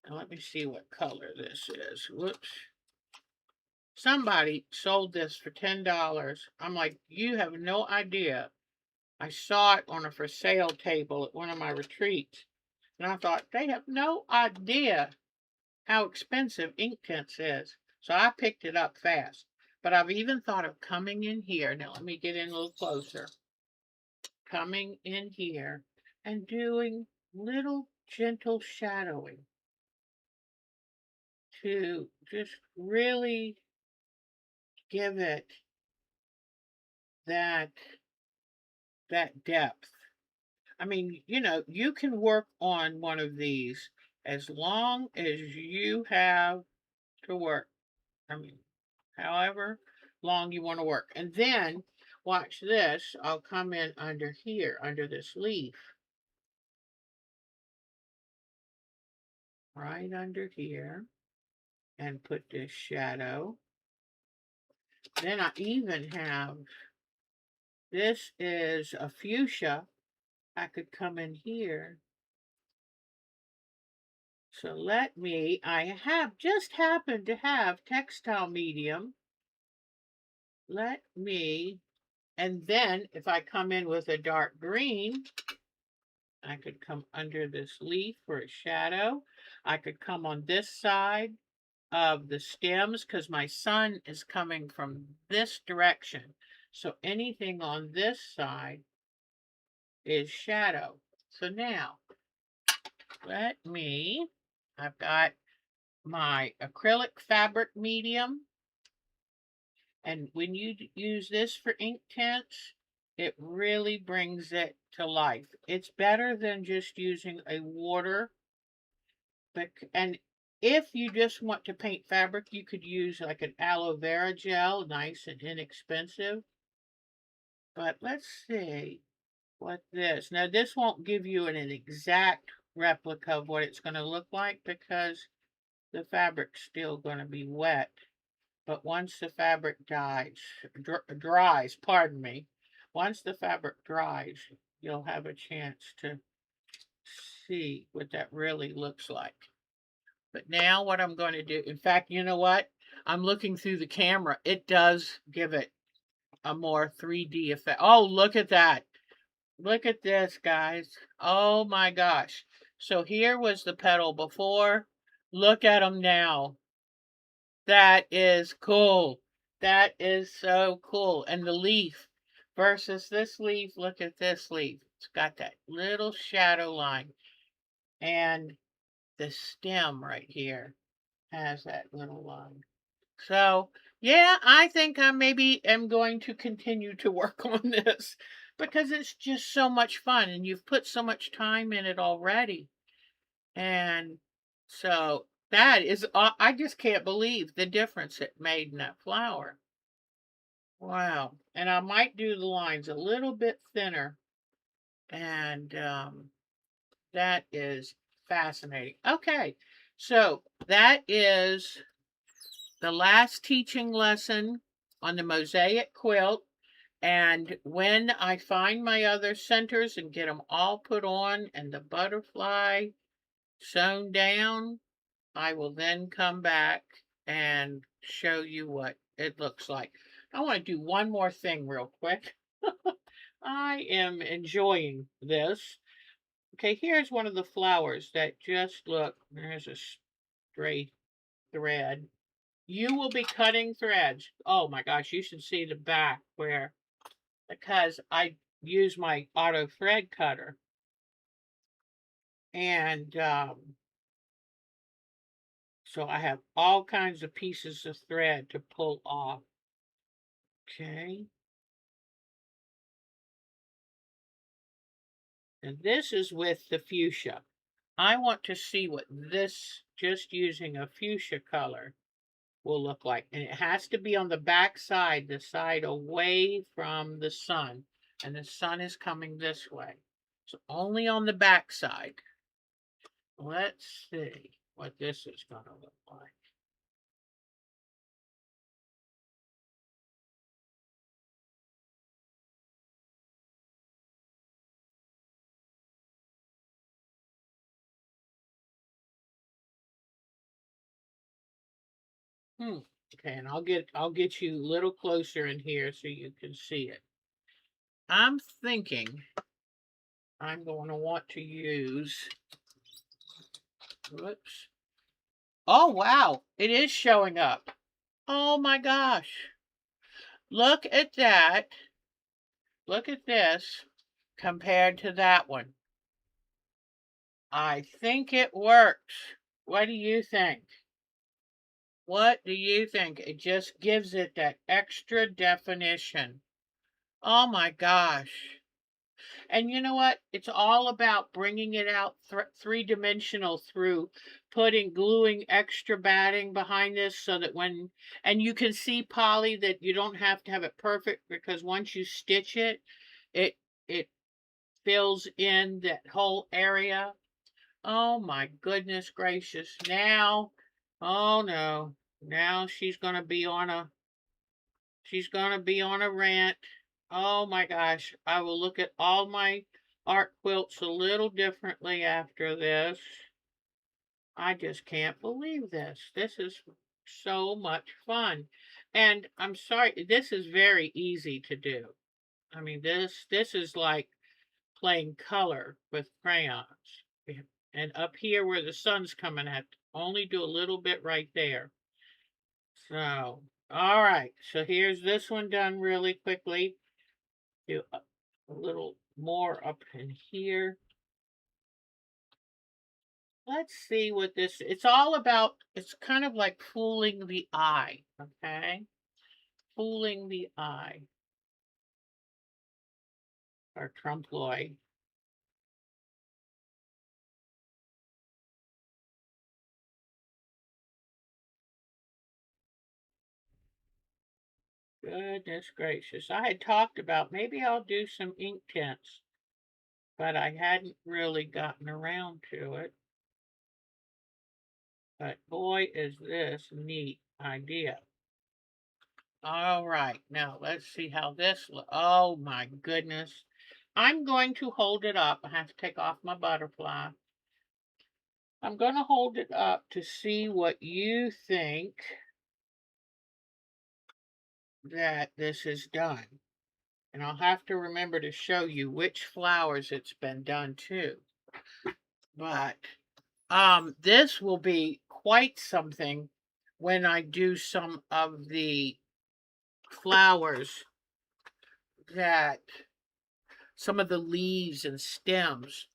A: Now let me see what color this is. Whoops. Somebody sold this for $10. I'm like, you have no idea. I saw it on a for sale table at one of my retreats. And I thought, they have no idea how expensive ink tints is. So I picked it up fast. But I've even thought of coming in here. Now let me get in a little closer. Coming in here and doing little gentle shadowing to just really give it that depth. I mean, you can work on one of these as long as you have to work. I mean, however long you want to work. And then watch this. I'll come in under here, under this leaf. Right under here. And put this shadow. Then I even have, this is a fuchsia. I could come in here. So I have just happened to have textile medium. And then if I come in with a dark green, I could come under this leaf for a shadow. I could come on this side of the stems because my sun is coming from this direction. So anything on this side is shadow. So now, I've got my acrylic fabric medium. And when you use this for ink tints, it really brings it to life. It's better than just using a water. And if you just want to paint fabric, you could use like an aloe vera gel, nice and inexpensive. But let's see what this. Now, this won't give you an exact replica of what it's going to look like because the fabric's still going to be wet. But once the fabric dries, pardon me, once the fabric dries, you'll have a chance to see what that really looks like. But now what I'm going to do, in fact, you know what? I'm looking through the camera. It does give it a more 3D effect. Oh, look at that. Look at this, guys. Oh my gosh. So here was the petal before. Look at them now. That is cool. That is so cool. And the leaf versus this leaf, look at this leaf. It's got that little shadow line. And the stem right here has that little line. So, yeah, I think I maybe am going to continue to work on this because it's just so much fun and you've put so much time in it already. And so that is, I just can't believe the difference it made in that flower. Wow. And I might do the lines a little bit thinner. And that is fascinating. Okay. So that is the last teaching lesson on the Mosaic quilt. And when I find my other centers and get them all put on and the butterfly sewn down, I will then come back and show you what it looks like. I want to do one more thing real quick. I am enjoying this. Okay, here's one of the flowers that just look, there's a stray thread. You will be cutting threads. Oh my gosh, you should see the back where, because I use my auto thread cutter. And so I have all kinds of pieces of thread to pull off. Okay. And this is with the fuchsia. I want to see what this, just using a fuchsia color, will look like. And it has to be on the back side, the side away from the sun. And the sun is coming this way. So only on the back side. Let's see what this is going to look like. Okay, and I'll get you a little closer in here so you can see it. I'm thinking I'm going to want to use, whoops. Oh wow, it is showing up. Oh my gosh. Look at that. Look at this compared to that one. I think it works. What do you think? What do you think? It just gives it that extra definition. Oh my gosh. And you know what? It's all about bringing it out three-dimensional through gluing extra batting behind this so that and you can see, Polly, that you don't have to have it perfect because once you stitch it, it, it fills in that whole area. Oh my goodness gracious. Now, oh no, now she's gonna be on a rant. Oh my gosh, I will look at all my art quilts a little differently after this. I just can't believe this. This is so much fun. And I'm sorry, this is very easy to do. I mean, this is like playing color with crayons. And up here where the sun's coming at, only do a little bit right there. So, all right. So here's this one done really quickly. Do a little more up in here. Let's see what this, it's all about, it's kind of like fooling the eye, okay? Fooling the eye, or trompe-l'oeil. Goodness gracious. I had talked about maybe I'll do some ink tints, but I hadn't really gotten around to it. But boy, is this a neat idea. All right, now let's see how this looks. Oh my goodness. I'm going to hold it up. I have to take off my butterfly. I'm going to hold it up to see what you think that this is done. And I'll have to remember to show you which flowers it's been done to. But this will be quite something when I do some of the flowers some of the leaves and stems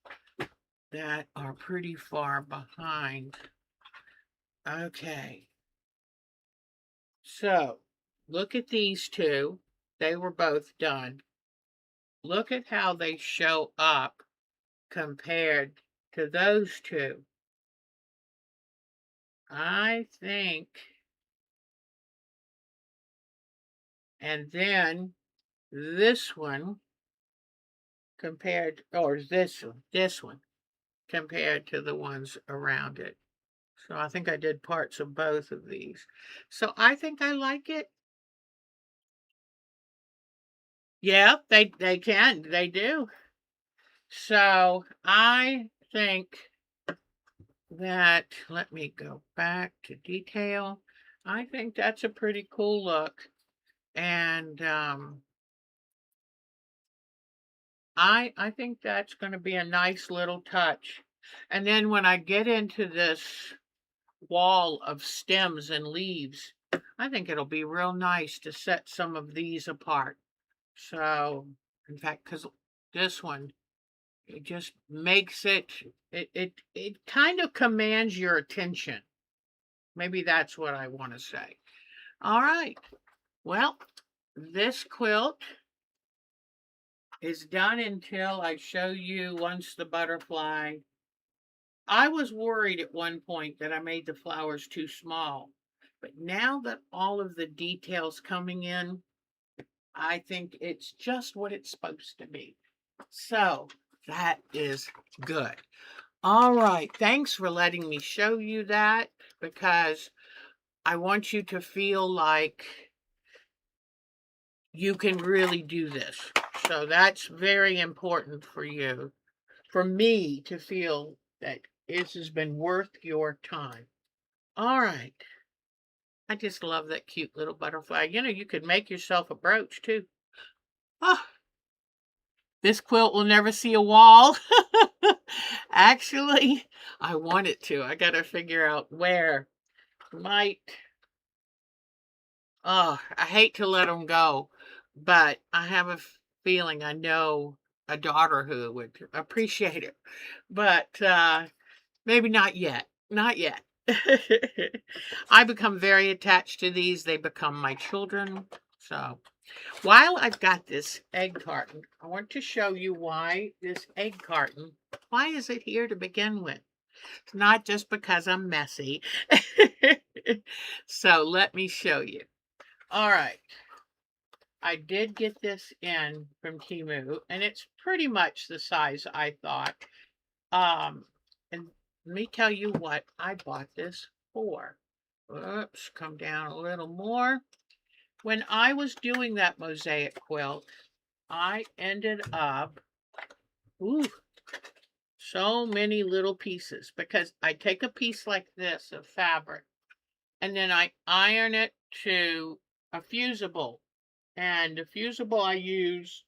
A: that are pretty far behind. Okay. So, look at these two. They were both done. Look at how they show up compared to those two. I think, and then this one compared, or this one compared to the ones around it. So I think I did parts of both of these. So I think I like it. Yeah, they can. They do. So I think that, let me go back to detail. I think that's a pretty cool look. And I think that's going to be a nice little touch. And then when I get into this wall of stems and leaves, I think it'll be real nice to set some of these apart. So, in fact, because this one, it just makes it kind of commands your attention. Maybe that's what I want to say. All right. Well, this quilt is done until I show you once the butterfly. I was worried at one point that I made the flowers too small, but now that all of the details coming in, I think it's just what it's supposed to be. So that is good. All right. Thanks for letting me show you that, because I want you to feel like you can really do this. So that's very important for you, for me to feel that this has been worth your time. All right. I just love that cute little butterfly. You know, you could make yourself a brooch too. Oh, this quilt will never see a wall. Actually, I want it to. I got to figure out where. Might. Oh, I hate to let them go, but I have a feeling I know a daughter who would appreciate it. But maybe not yet. Not yet. I become very attached to these. They become my children. So while I've got this egg carton, I want to show you why this egg carton, why is it here to begin with? It's not just because I'm messy. So let me show you. All right. I did get this in from Temu, and it's pretty much the size I thought. And let me tell you what I bought this for. Oops, come down a little more. When I was doing that mosaic quilt, I ended up, ooh, so many little pieces, because I take a piece like this of fabric and then I iron it to a fusible. And the fusible I use,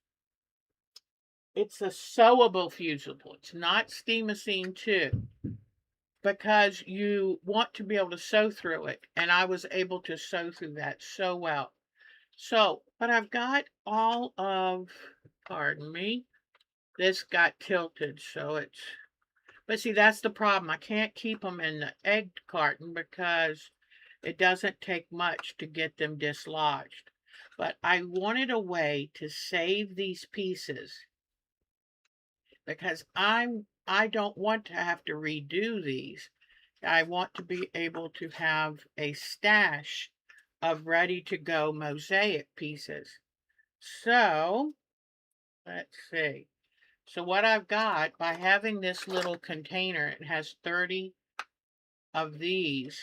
A: it's a sewable fusible. It's not Steamosine 2, because you want to be able to sew through it. And I was able to sew through that so well. So, but I've got all of, pardon me, this got tilted, so it's, but see, that's the problem. I can't keep them in the egg carton because it doesn't take much to get them dislodged. But I wanted a way to save these pieces, because I don't want to have to redo these. I want to be able to have a stash of ready to go mosaic pieces. So let's see. So what I've got, by having this little container, it has 30 of these,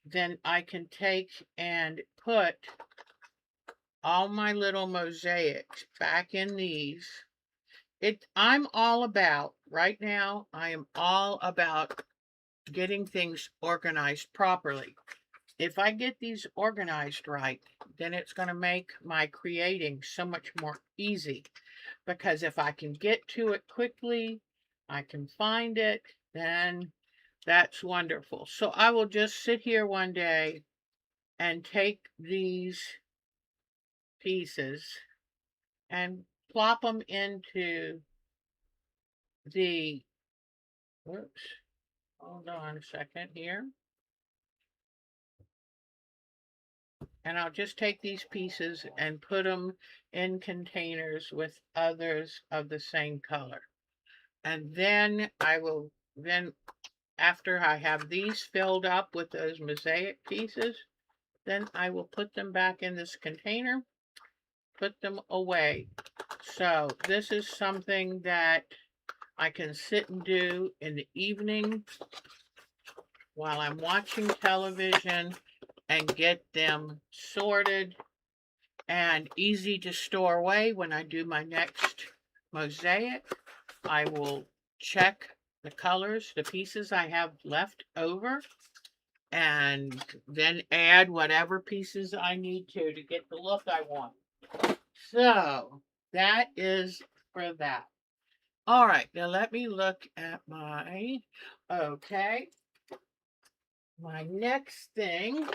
A: then I can take and put all my little mosaics back in these. I'm all about, right now, I am all about getting things organized properly. If I get these organized right, then it's going to make my creating so much more easy. Because if I can get to it quickly, I can find it, then that's wonderful. So I will just sit here one day and take these pieces and plop them into the Whoops. Hold on a second here. And I'll just take these pieces and put them in containers with others of the same color. And then after I have these filled up with those mosaic pieces, then I will put them back in this container, put them away. So this is something that I can sit and do in the evening while I'm watching television and get them sorted and easy to store away. When I do my next mosaic, I will check the colors, the pieces I have left over, and then add whatever pieces I need to get the look I want. So that is for that. All right, now let me look at okay. My next thing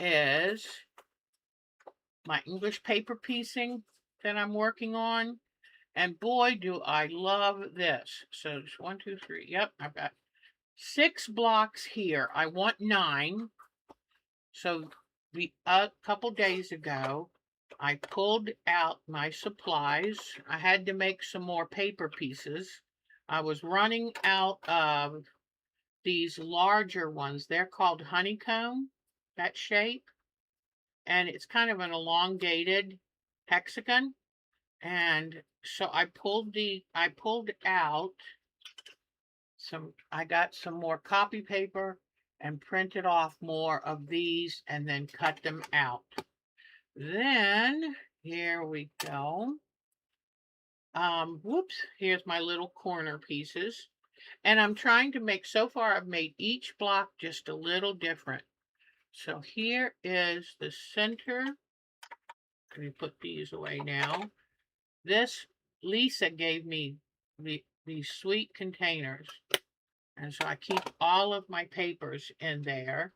A: is my English paper piecing that I'm working on. And boy, do I love this. So it's 1, 2, 3. Yep, I've got 6 blocks here. I want 9. So a couple days ago, I pulled out my supplies. I had to make some more paper pieces. I was running out of these larger ones. They're called honeycomb, that shape. And it's kind of an elongated hexagon. And so I pulled out I got some more copy paper and printed off more of these and then cut them out. Then here we go. Whoops, here's my little corner pieces. And I'm trying to make, so far I've made each block just a little different. So here is the center. Let me put these away now. This, Lisa gave me these sweet containers. And so I keep all of my papers in there.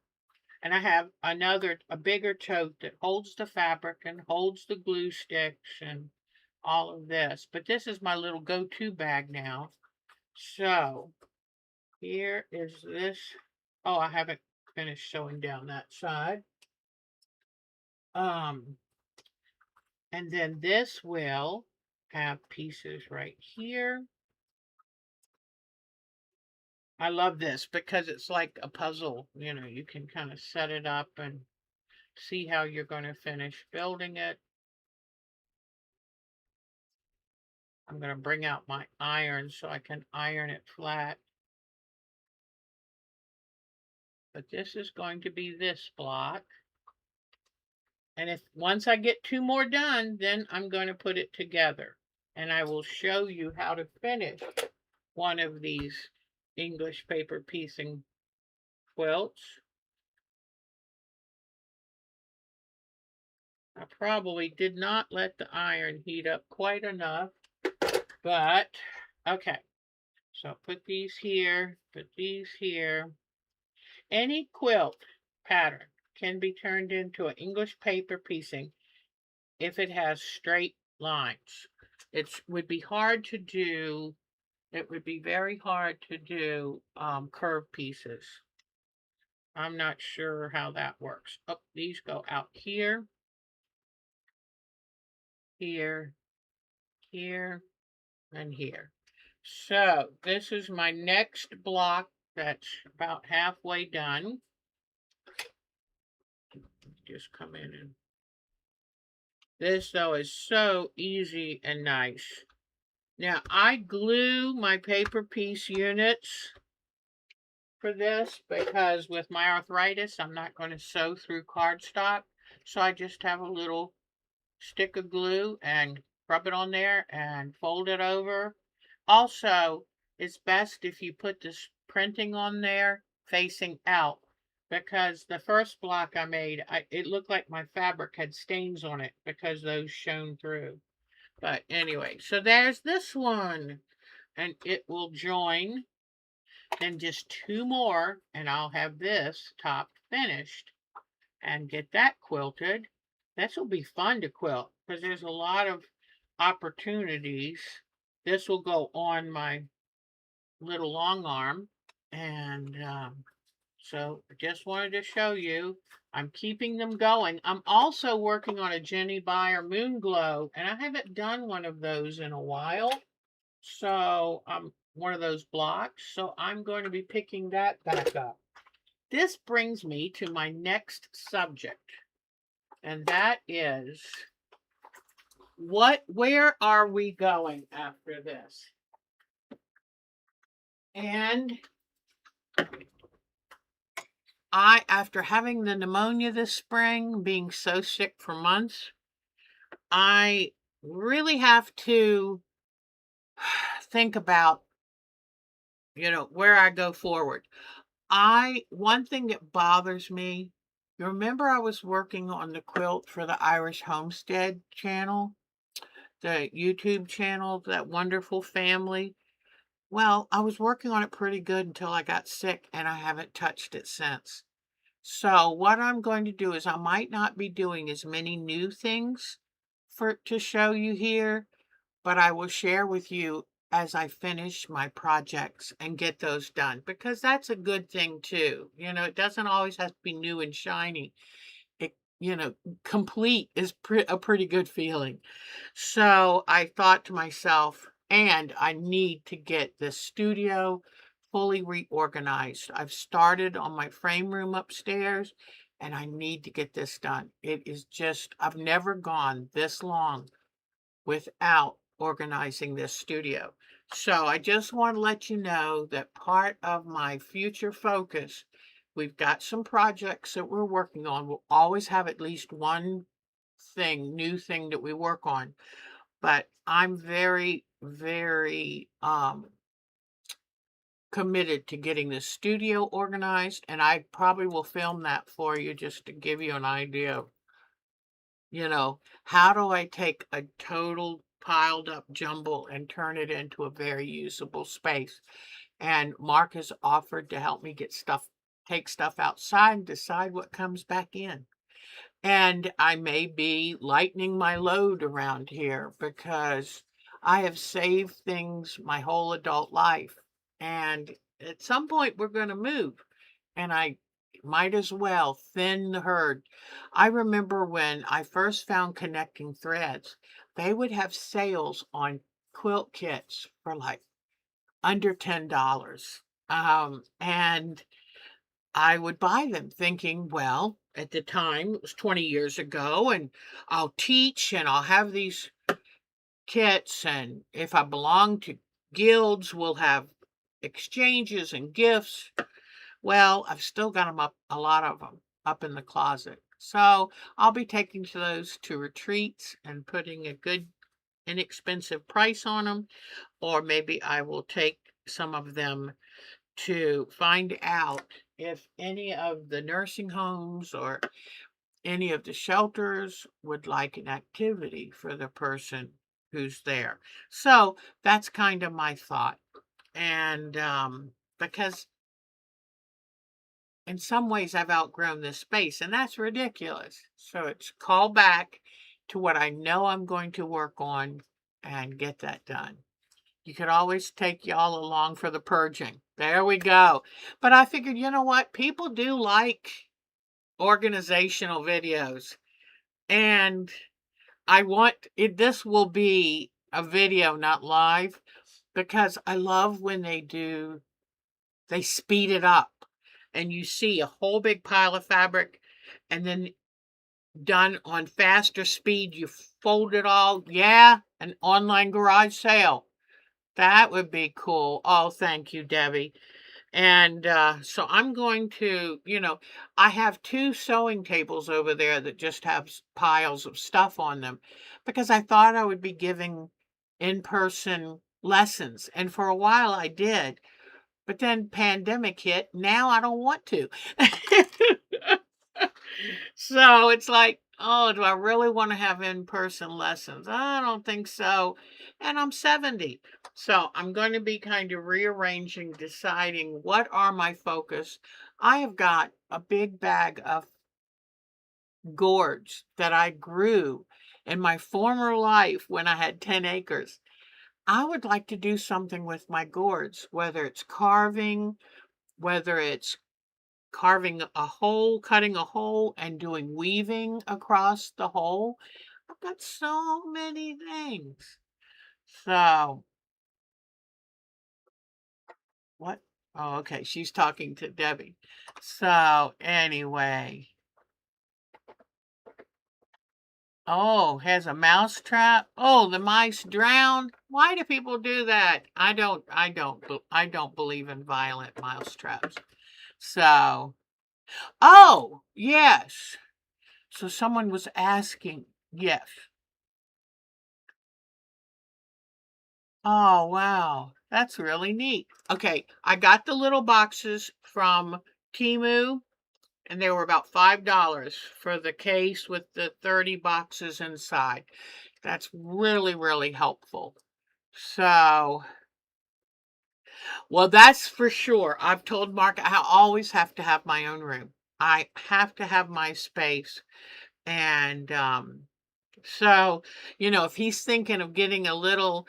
A: And I have a bigger tote that holds the fabric and holds the glue sticks and all of this. But this is my little go-to bag now. So here is this. Oh, I haven't finished sewing down that side. And then this will have pieces right here. I love this because it's like a puzzle. You know, you can kind of set it up and see how you're going to finish building it. I'm going to bring out my iron so I can iron it flat. But this is going to be this block. And once I get 2 more done, then I'm going to put it together. And I will show you how to finish one of these English paper piecing quilts. I probably did not let the iron heat up quite enough, but okay. So put these here, put these here. Any quilt pattern can be turned into an English paper piecing if it has straight lines. It would be hard to do, it would be very hard to do curved pieces. I'm not sure how that works. Oh, these go out here, here, here, and here. So this is my next block that's about halfway done. Just come in and this though is so easy and nice. Now I glue my paper piece units for this because with my arthritis I'm not going to sew through cardstock. So I just have a little stick of glue and rub it on there and fold it over. Also, it's best if you put this printing on there facing out because the first block I made, it looked like my fabric had stains on it because those shone through. But anyway, so there's this one and it will join. Then just 2 more and I'll have this top finished and get that quilted. This will be fun to quilt because there's a lot of opportunities. This will go on my little long arm. And so I just wanted to show you. I'm keeping them going. I'm also working on a Jenny Beyer Moon Glow, and I haven't done one of those in a while. So one of those blocks. So I'm going to be picking that back up. This brings me to my next subject, and that is where are we going after this? And after having the pneumonia this spring, being so sick for months, I really have to think about, where I go forward. One thing that bothers me, you remember I was working on the quilt for the Irish Homestead channel, the YouTube channel, that wonderful family? Well, I was working on it pretty good until I got sick, and I haven't touched it since. So what I'm going to do is I might not be doing as many new things to show you here, but I will share with you as I finish my projects and get those done, because that's a good thing too. It doesn't always have to be new and shiny. It, complete is a pretty good feeling. So I thought to myself, and I need to get this studio fully reorganized. I've started on my frame room upstairs, and I need to get this done. It is just, I've never gone this long without organizing this studio. So I just want to let you know that part of my future focus, we've got some projects that we're working on. We'll always have at least one new thing that we work on. But I'm very, very committed to getting the studio organized, and I probably will film that for you just to give you an idea of, how do I take a total piled up jumble and turn it into a very usable space. And Mark has offered to help me take stuff outside and decide what comes back in. And I may be lightening my load around here because I have saved things my whole adult life. And at some point, we're going to move. And I might as well thin the herd. I remember when I first found Connecting Threads, they would have sales on quilt kits for like under $10. And I would buy them thinking, well, at the time, it was 20 years ago, and I'll teach and I'll have these kits. And if I belong to guilds, we'll have exchanges and gifts. Well, I've still got them a lot of them up in the closet. So I'll be taking those to retreats and putting a good, inexpensive price on them. Or maybe I will take some of them to find out if any of the nursing homes or any of the shelters would like an activity for the person who's there. So that's kind of my thought. And because in some ways I've outgrown this space, and that's ridiculous. So it's call back to what I know I'm going to work on and get that done. You could always take y'all along for the purging. There we go. But I figured, you know what? People do like organizational videos. And this will be a video, not live, because I love when they speed it up and you see a whole big pile of fabric, and then done on faster speed, you fold it all. Yeah, an online garage sale. That would be cool. Oh, thank you, Debbie. And so I'm going to, I have 2 sewing tables over there that just have piles of stuff on them because I thought I would be giving in-person lessons. And for a while I did, but then pandemic hit. Now I don't want to. So it's like, oh, do I really want to have in-person lessons? I don't think so. And I'm 70. So I'm going to be kind of rearranging, deciding what are my focus. I have got a big bag of gourds that I grew in my former life when I had 10 acres. I would like to do something with my gourds, whether it's carving, whether it's carving a hole, cutting a hole, and doing weaving across the hole. I've got so many things. So, what? Oh, okay. She's talking to Debbie. So, anyway. Oh, has a mouse trap. Oh, the mice drowned. Why do people do that? I don't believe in violent mouse traps. So, oh, yes. So someone was asking. Yes. Oh, wow. That's really neat. Okay, I got the little boxes from Temu, and they were about $5 for the case with the 30 boxes inside. That's really, really helpful. So, well, that's for sure. I've told Mark I always have to have my own room. I have to have my space. And so, if he's thinking of getting a little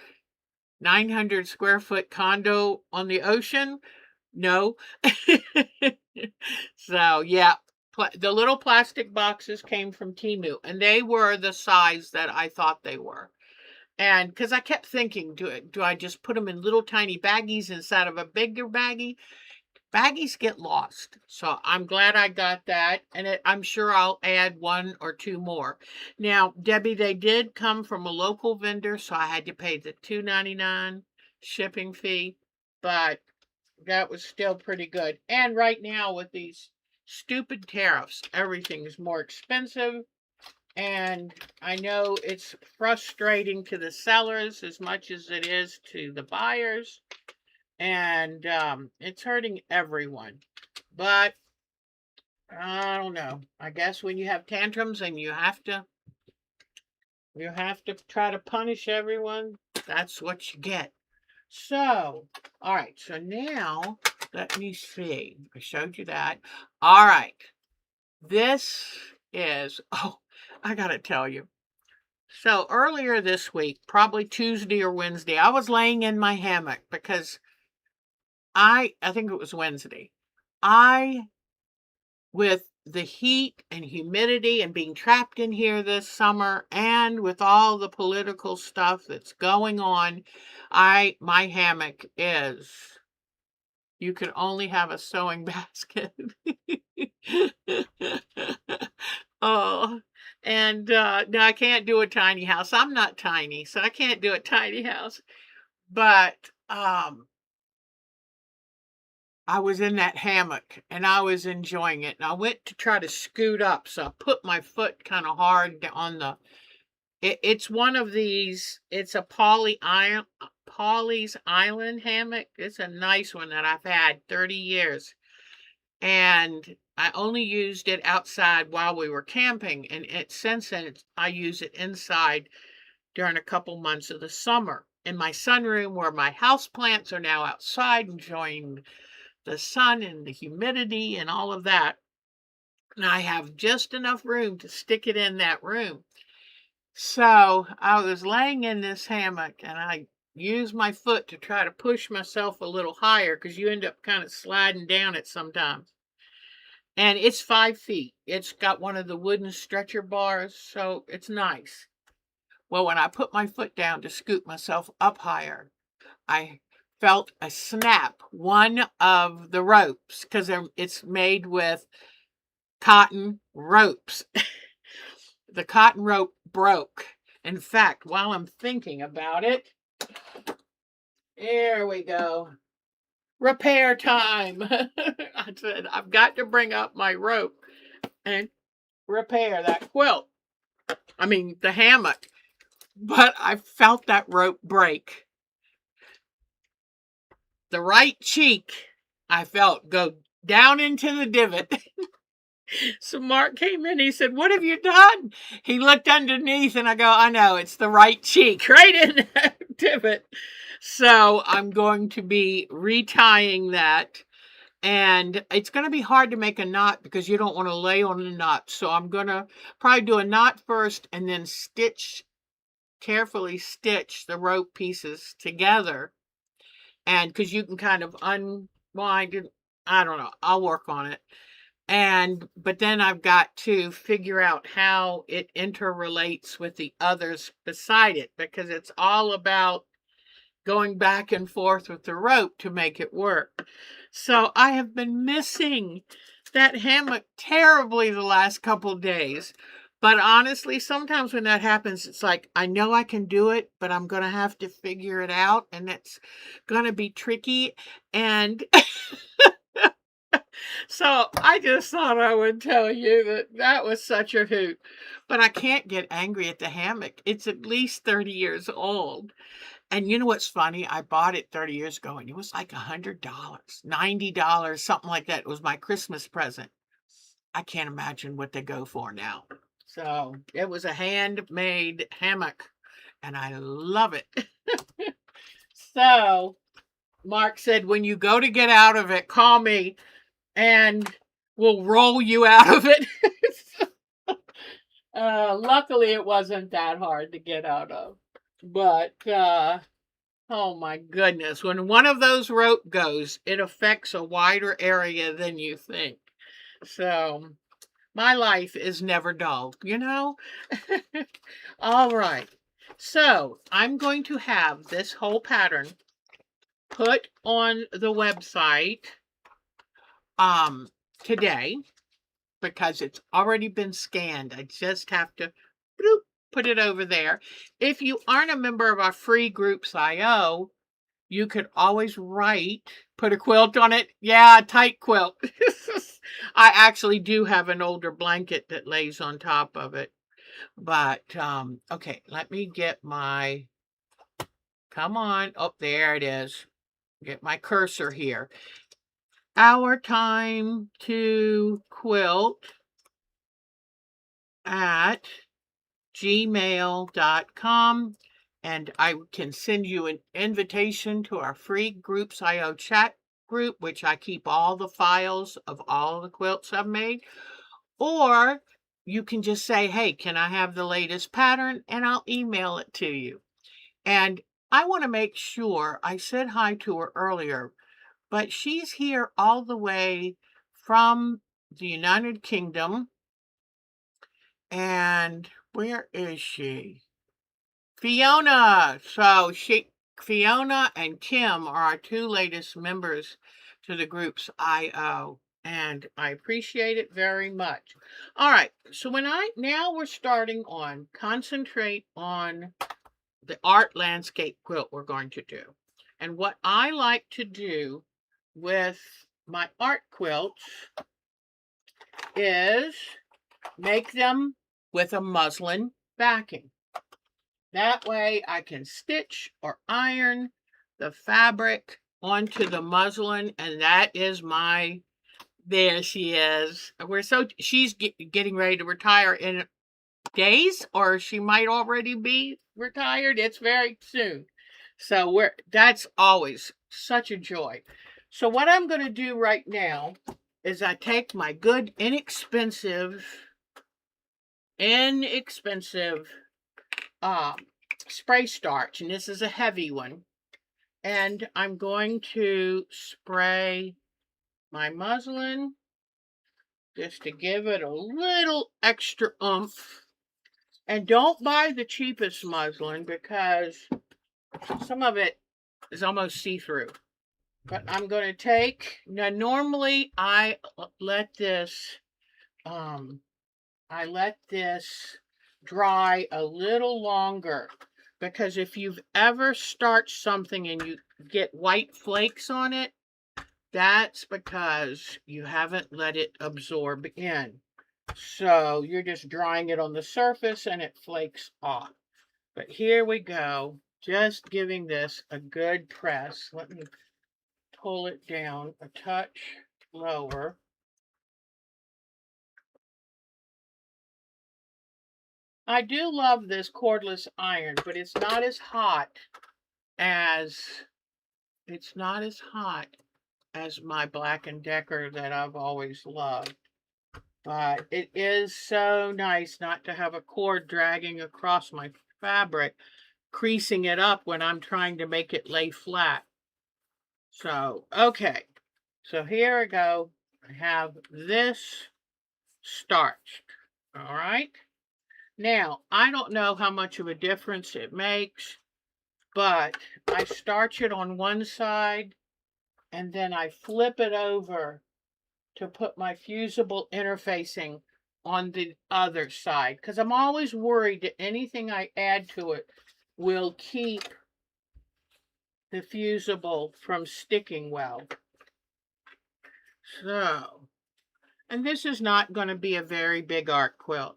A: 900 square foot condo on the ocean, no. So, yeah, the little plastic boxes came from Temu, and they were the size that I thought they were. And because I kept thinking, do I just put them in little tiny baggies inside of a bigger baggie? Baggies get lost. So I'm glad I got that. And I'm sure I'll add one or two more. Now, Debbie, they did come from a local vendor, so I had to pay the $2.99 shipping fee. But that was still pretty good. And right now, with these stupid tariffs, everything is more expensive. And I know it's frustrating to the sellers as much as it is to the buyers. And it's hurting everyone. But I don't know. I guess when you have tantrums and you have to try to punish everyone, that's what you get. So, all right. So now let me see. I showed you that. All right. This is, oh, I got to tell you. So earlier this week, probably Tuesday or Wednesday, I was laying in my hammock because I think it was Wednesday. I with the heat and humidity and being trapped in here this summer and with all the political stuff that's going on, my hammock is you could only have a sewing basket. Oh, and no, I can't do a tiny house. I'm not tiny, so I can't do a tiny house. But I was in that hammock and I was enjoying it. And I went to try to scoot up, so I put my foot kind of hard on the. It's one of these. It's a Polly's Island hammock. It's a nice one that I've had 30 years, and I only used it outside while we were camping. And since then, I use it inside during a couple months of the summer in my sunroom, where my house plants are now outside enjoying the sun and the humidity and all of that. And I have just enough room to stick it in that room. So I was laying in this hammock and I used my foot to try to push myself a little higher because you end up kind of sliding down it sometimes. And it's 5 feet. It's got one of the wooden stretcher bars, so it's nice. Well, when I put my foot down to scoot myself up higher, I felt a snap. One of the ropes, because it's made with cotton ropes. The cotton rope broke. In fact, while I'm thinking about it, here we go. Repair time. I said, I've got to bring up my rope and repair that quilt. I mean, the hammock. But I felt that rope break. The right cheek, I felt go down into the divot. So Mark came in, he said, "What have you done?" He looked underneath and I go, "I know, it's the right cheek, right in that divot." So I'm going to be retying that. And it's going to be hard to make a knot because you don't want to lay on the knot. So I'm going to probably do a knot first and then stitch carefully stitch the rope pieces together, and because you can kind of unwind it. I don't know. I'll work on it. But then I've got to figure out how it interrelates with the others beside it, because it's all about going back and forth with the rope to make it work. So I have been missing that hammock terribly the last couple of days. But honestly, sometimes when that happens, it's like, I know I can do it, but I'm going to have to figure it out, and it's going to be tricky. And so I just thought I would tell you that that was such a hoot. But I can't get angry at the hammock. It's at least 30 years old. And you know what's funny? I bought it 30 years ago, and it was like $100, $90, something like that. It was my Christmas present. I can't imagine what they go for now. So it was a handmade hammock, and I love it. So Mark said, when you go to get out of it, call me and we'll roll you out of it. Luckily, it wasn't that hard to get out of. But, oh my goodness, when one of those rope goes, it affects a wider area than you think. So, my life is never dull, you know? All right. So, I'm going to have this whole pattern put on the website today, because it's already been scanned. I just have to bloop, put it over there. If you aren't a member of our free groups IO, you could always put a quilt on it. Yeah, a tight quilt. I actually do have an older blanket that lays on top of it. But, okay, let me get my, come on. Oh, there it is. Get my cursor here. Our Time to Quilt at gmail.com, and I can send you an invitation to our free Groups IO chat group, which I keep all the files of all the quilts I've made. Or you can just say, hey, can I have the latest pattern? And I'll email it to you. And I want to make sure, I said hi to her earlier, but she's here all the way from the United Kingdom. And where is she? Fiona. So Fiona and Kim are our two latest members to the Groups IO, and I appreciate it very much. All right. So now we're starting on concentrate on the art landscape quilt we're going to do. And what I like to do with my art quilts is make them with a muslin backing. That way I can stitch or iron the fabric onto the muslin, and that is there she is. She's getting ready to retire in days, or she might already be retired. It's very soon. So that's always such a joy. So what I'm going to do right now is I take my good inexpensive spray starch, and this is a heavy one, and I'm going to spray my muslin just to give it a little extra oomph. And don't buy the cheapest muslin, because some of it is almost see-through. But I'm going to take, now normally I let this dry a little longer, because if you've ever starched something and you get white flakes on it, that's because you haven't let it absorb in. So you're just drying it on the surface and it flakes off. But here we go, just giving this a good press. Let me pull it down a touch lower. I do love this cordless iron, but it's not as hot as my Black & Decker that I've always loved. But it is so nice not to have a cord dragging across my fabric, creasing it up when I'm trying to make it lay flat. So, okay. So here I go. I have this starched. All right. Now, I don't know how much of a difference it makes, but I starch it on one side and then I flip it over to put my fusible interfacing on the other side, because I'm always worried that anything I add to it will keep the fusible from sticking well. So, and this is not going to be a very big art quilt.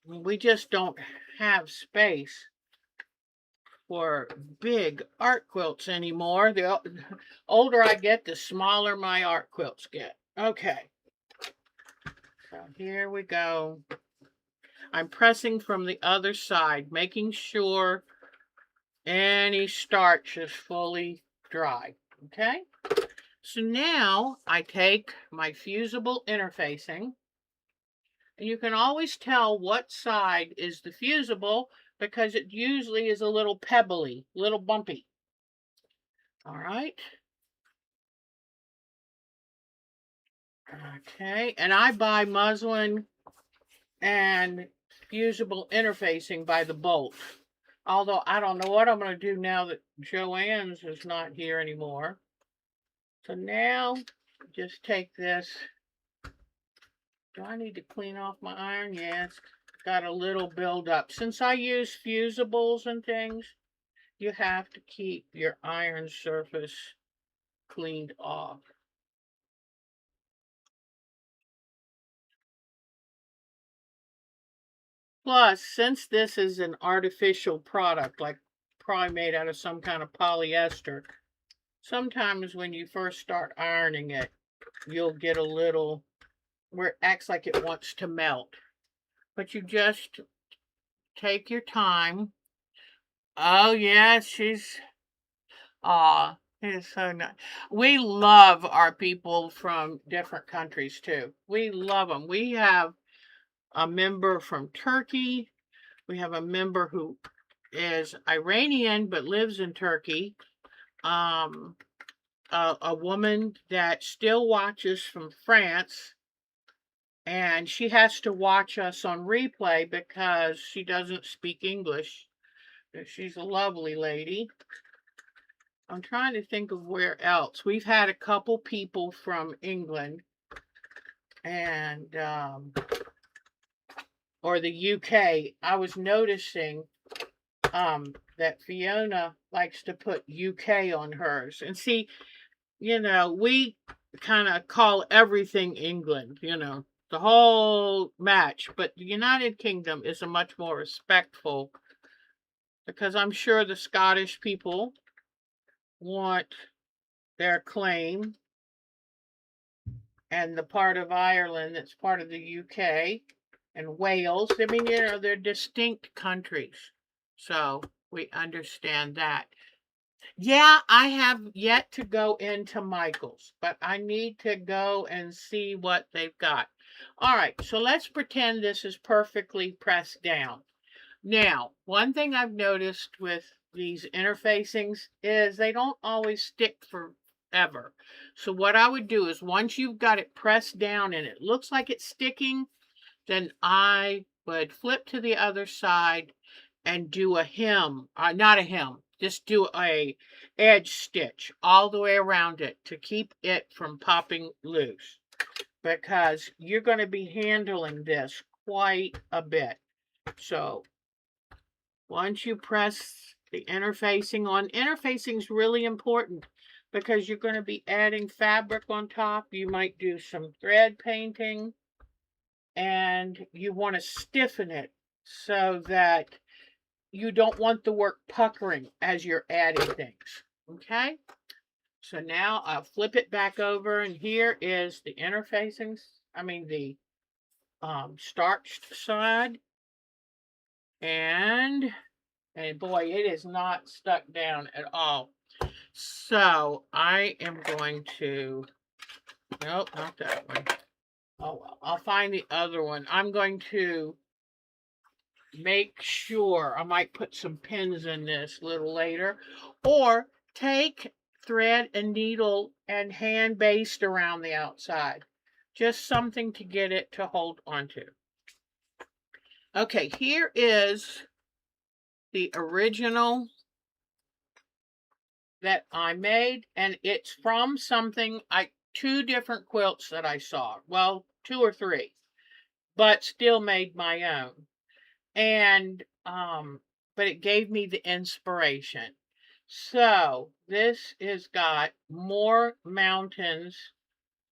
A: I mean, we just don't have space for big art quilts anymore. The older I get, the smaller my art quilts get. Okay, so here we go. I'm pressing from the other side, making sure any starch is fully dry. Okay, so now I take my fusible interfacing, and you can always tell what side is the fusible because it usually is a little pebbly, little bumpy. All right. Okay, and I buy muslin and fusible interfacing by the bolt. Although I don't know what I'm going to do now that Joanne's is not here anymore. So now, just take this. Do I need to clean off my iron? Yeah, it's got a little buildup. Since I use fusibles and things, you have to keep your iron surface cleaned off. Plus, since this is an artificial product, like probably made out of some kind of polyester, sometimes when you first start ironing it, you'll get a little where it acts like it wants to melt. But you just take your time. Oh, yeah, she's, aw, it's so nice. We love our people from different countries too. We love them. We have a member from Turkey. We have a member who is Iranian but lives in Turkey. Um, a woman that still watches from France, and she has to watch us on replay because she doesn't speak English. She's a lovely lady. I'm trying to think of where else. We've had a couple people from England and or the UK. I was noticing that Fiona likes to put UK on hers. And see, we kind of call everything England, the whole match. But the United Kingdom is a much more respectful, because I'm sure the Scottish people want their claim, and the part of Ireland that's part of the UK, and Wales. I mean, they're distinct countries. So we understand that. Yeah, I have yet to go into Michael's, but I need to go and see what they've got. All right, so let's pretend this is perfectly pressed down. Now, one thing I've noticed with these interfacings is they don't always stick forever. So what I would do is once you've got it pressed down and it looks like it's sticking, then I would flip to the other side and do a hem, not a hem, just do a edge stitch all the way around it to keep it from popping loose, because you're going to be handling this quite a bit. So once you press the interfacing on, interfacing is really important because you're going to be adding fabric on top. You might do some thread painting, and you want to stiffen it so that you don't want the work puckering as you're adding things. Okay, so now I'll flip it back over, and here is the interfacings. I mean the starched side, and boy, it is not stuck down at all. So I am going to, nope, not that one. Oh well, I'll find the other one. I'm going to make sure, I might put some pins in this a little later, or take thread and needle and hand baste around the outside. Just something to get it to hold onto. Okay, here is the original that I made, and it's from something, two different quilts that I saw. Well, two or three, but still made my own. And but it gave me the inspiration. So this has got more mountains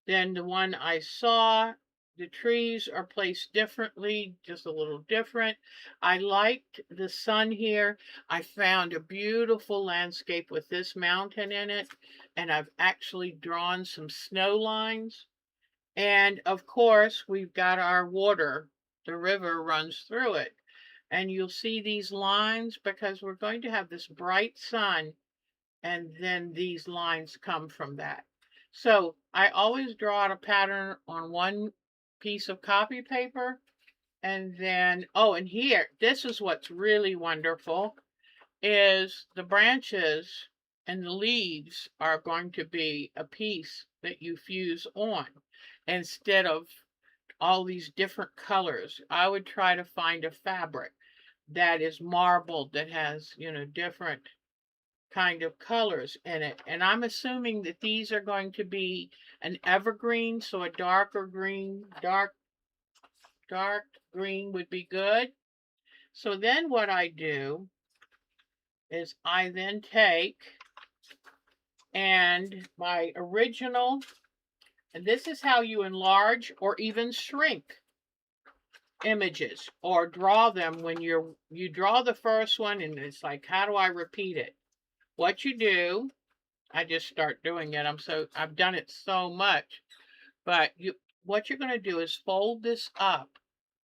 A: than the one I saw. The trees are placed differently, just a little different. I liked the sun here. I found a beautiful landscape with this mountain in it, and I've actually drawn some snow lines. And of course, we've got our water. The river runs through it. And you'll see these lines because we're going to have this bright sun, and then these lines come from that. So I always draw out a pattern on one piece of copy paper, and then, oh, and here, this is what's really wonderful, is the branches and the leaves are going to be a piece that you fuse on instead of all these different colors. I would try to find a fabric that is marbled, that has, different kind of colors in it. And I'm assuming that these are going to be an evergreen, so a darker green, dark green would be good. So then what I do is I then take and my original, and this is how you enlarge or even shrink images or draw them when you draw the first one and it's like, how do I repeat it? What you do, I just start doing it. I've done it so much, but what you're going to do is fold this up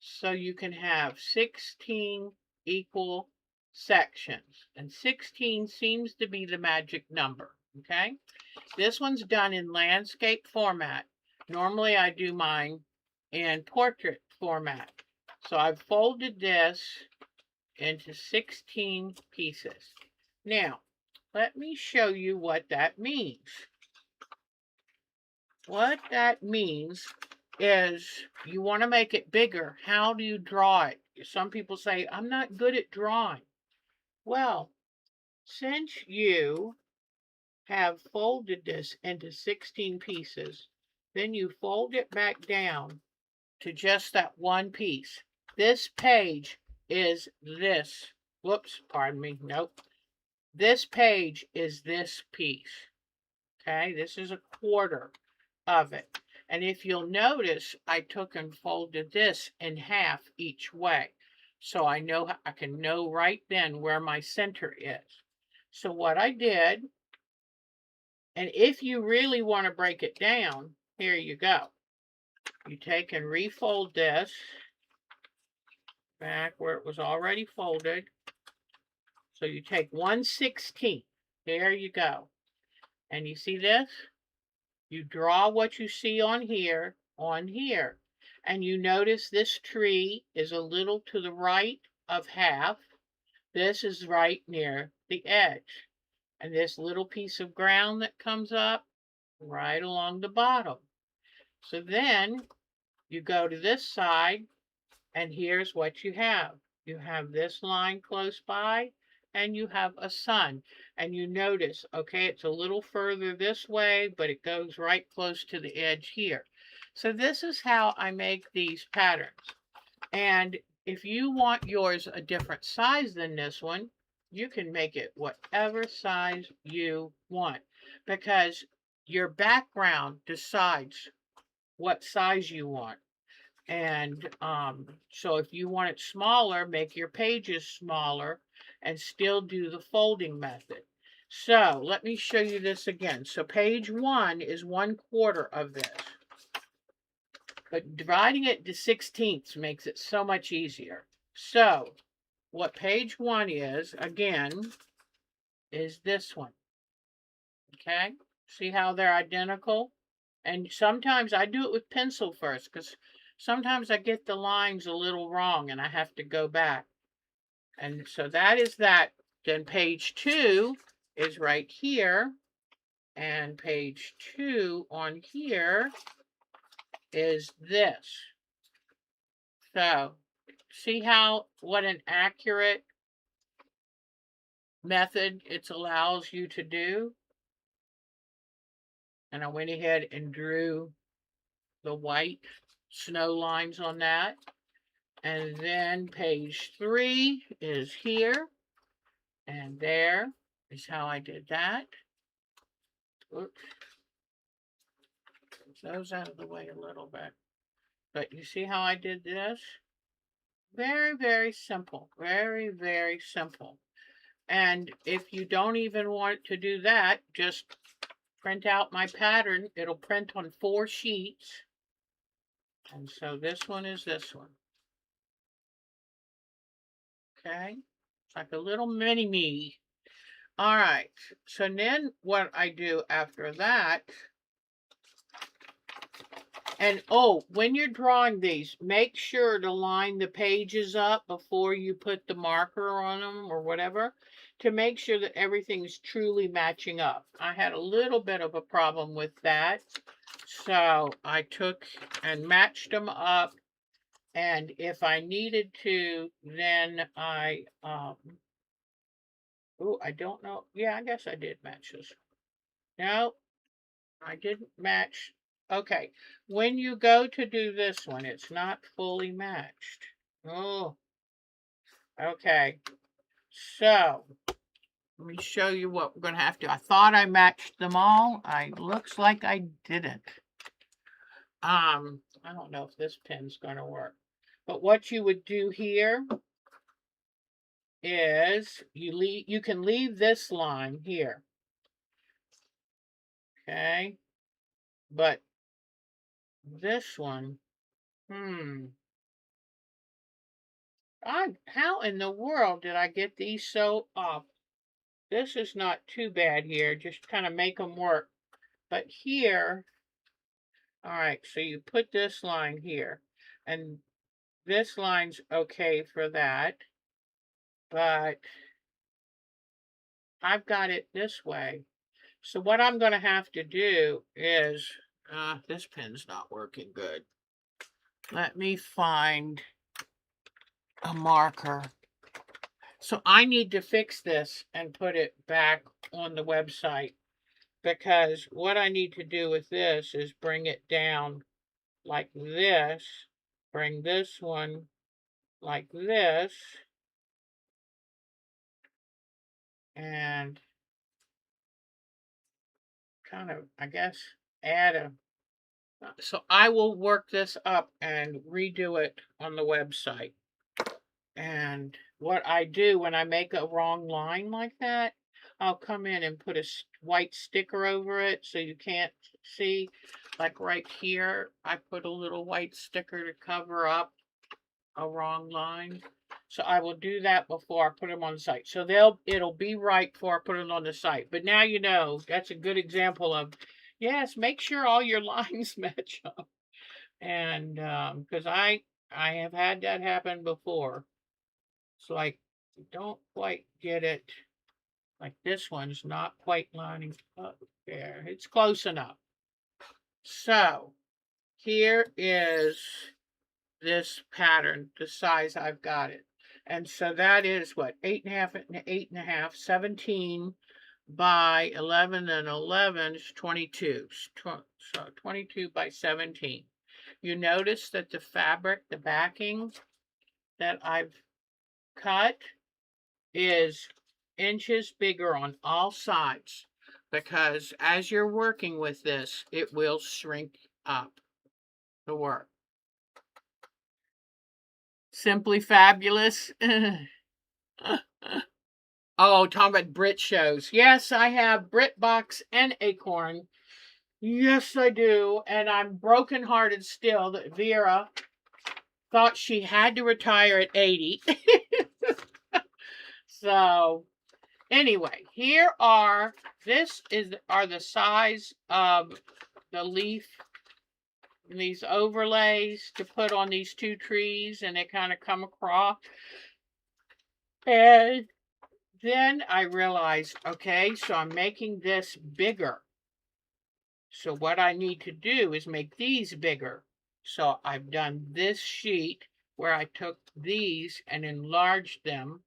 A: so you can have 16 equal sections, and 16 seems to be the magic number. Okay, this one's done in landscape format. Normally I do mine in portrait format. So I've folded this into 16 pieces. Now, let me show you what that means. What that means is you want to make it bigger. How do you draw it? Some people say, I'm not good at drawing. Well, since you have folded this into 16 pieces, then you fold it back down to just that one piece. This page is this. Whoops, pardon me. Nope. This page is this piece. Okay, this is a quarter of it. And if you'll notice, I took and folded this in half each way. So I can know right then where my center is. So what I did, and if you really want to break it down, here you go. You take and refold this back where it was already folded. So you take 1/16. There you go. And you see this? You draw what you see on here, and you notice this tree is a little to the right of half. This is right near the edge. And this little piece of ground that comes up right along the bottom. So then you go to this side, and here's what you have. You have this line close by, and you have a sun. And you notice, okay, it's a little further this way, but it goes right close to the edge here. So this is how I make these patterns. And if you want yours a different size than this one, you can make it whatever size you want, because your background decides what size you want. And so if you want it smaller, make your pages smaller and still do the folding method. So let me show you this again. So page 1 is 1/4 of this. But dividing it to 16ths makes it so much easier. So what page 1 is, again, is this one. Okay? See how they're identical? And sometimes I do it with pencil first, because sometimes I get the lines a little wrong and I have to go back. And so that is that. Then page 2 is right here. And page 2 on here is this. So see what an accurate method it allows you to do. And I went ahead and drew the white snow lines on that. And then page 3 is here. And there is how I did that. Oops. Get those out of the way a little bit. But you see how I did this? Very, very simple. Very, very simple. And if you don't even want to do that, just print out my pattern. It'll print on 4 sheets. And so this one is this one. Okay? It's like a little mini-me. All right. So then what I do after that, and oh, when you're drawing these, make sure to line the pages up before you put the marker on them or whatever, to make sure that everything's truly matching up. I had a little bit of a problem with that. So I took and matched them up. And if I needed to, then I I don't know. Yeah, I guess I did match this. No, I didn't match. Okay, when you go to do this one, it's not fully matched. Oh, okay. So, let me show you what we're going to have to. I thought I matched them all. Looks like I didn't. I don't know if this pin's going to work. But what you would do here is you can leave this line here. Okay? But this one, how in the world did I get these so off? This is not too bad here. Just kind of make them work. But here, all right, so you put this line here. And this line's okay for that. But I've got it this way. So what I'm going to have to do is, this pen's not working good. Let me find a marker. So I need to fix this and put it back on the website, because what I need to do with this is bring it down like this, bring this one like this, and kind of, I guess, add a... So I will work this up and redo it on the website. And what I do when I make a wrong line like that, I'll come in and put a white sticker over it so you can't see. Like right here, I put a little white sticker to cover up a wrong line. So I will do that before I put them on the site. So it'll be right before I put them on the site. But now you know, that's a good example of, yes, make sure all your lines match up. And because I have had that happen before. It's like, you don't quite get it. Like this one's not quite lining up there. It's close enough. So here is this pattern, the size I've got it. And so that is what, 8.5 and 8.5, 17 by 11 and 11 is 22. So 22 by 17. You notice that the fabric, the backing that I've cut is inches bigger on all sides, because as you're working with this, it will shrink up the work. Simply fabulous. Oh, talking about Brit shows. Yes, I have BritBox and Acorn. Yes, I do. And I'm brokenhearted still that Vera thought she had to retire at 80. So anyway, here are the size of the leaf these overlays to put on these two trees, and they kind of come across. And then I realized, okay, so I'm making this bigger. So what I need to do is make these bigger. So I've done this sheet where I took these and enlarged them,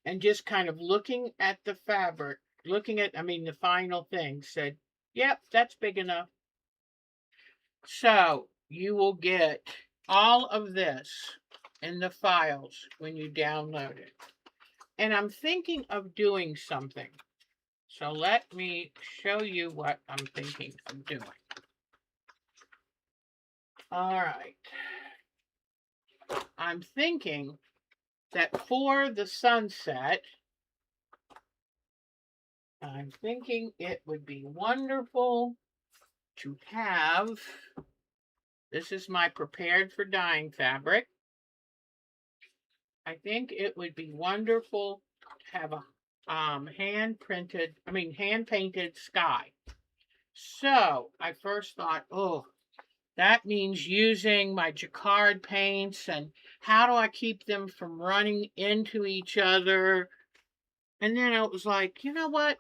A: and just kind of looking at the fabric, looking at, the final thing, said, yep, that's big enough. So you will get all of this in the files when you download it. And I'm thinking of doing something. So let me show you what I'm thinking of doing. All right. I'm thinking that for the sunset, I'm thinking it would be wonderful to have, this is my prepared for dyeing fabric. I think it would be wonderful to have a hand painted sky. So I first thought, oh, that means using my jacquard paints, and how do I keep them from running into each other? And then it was like, you know what?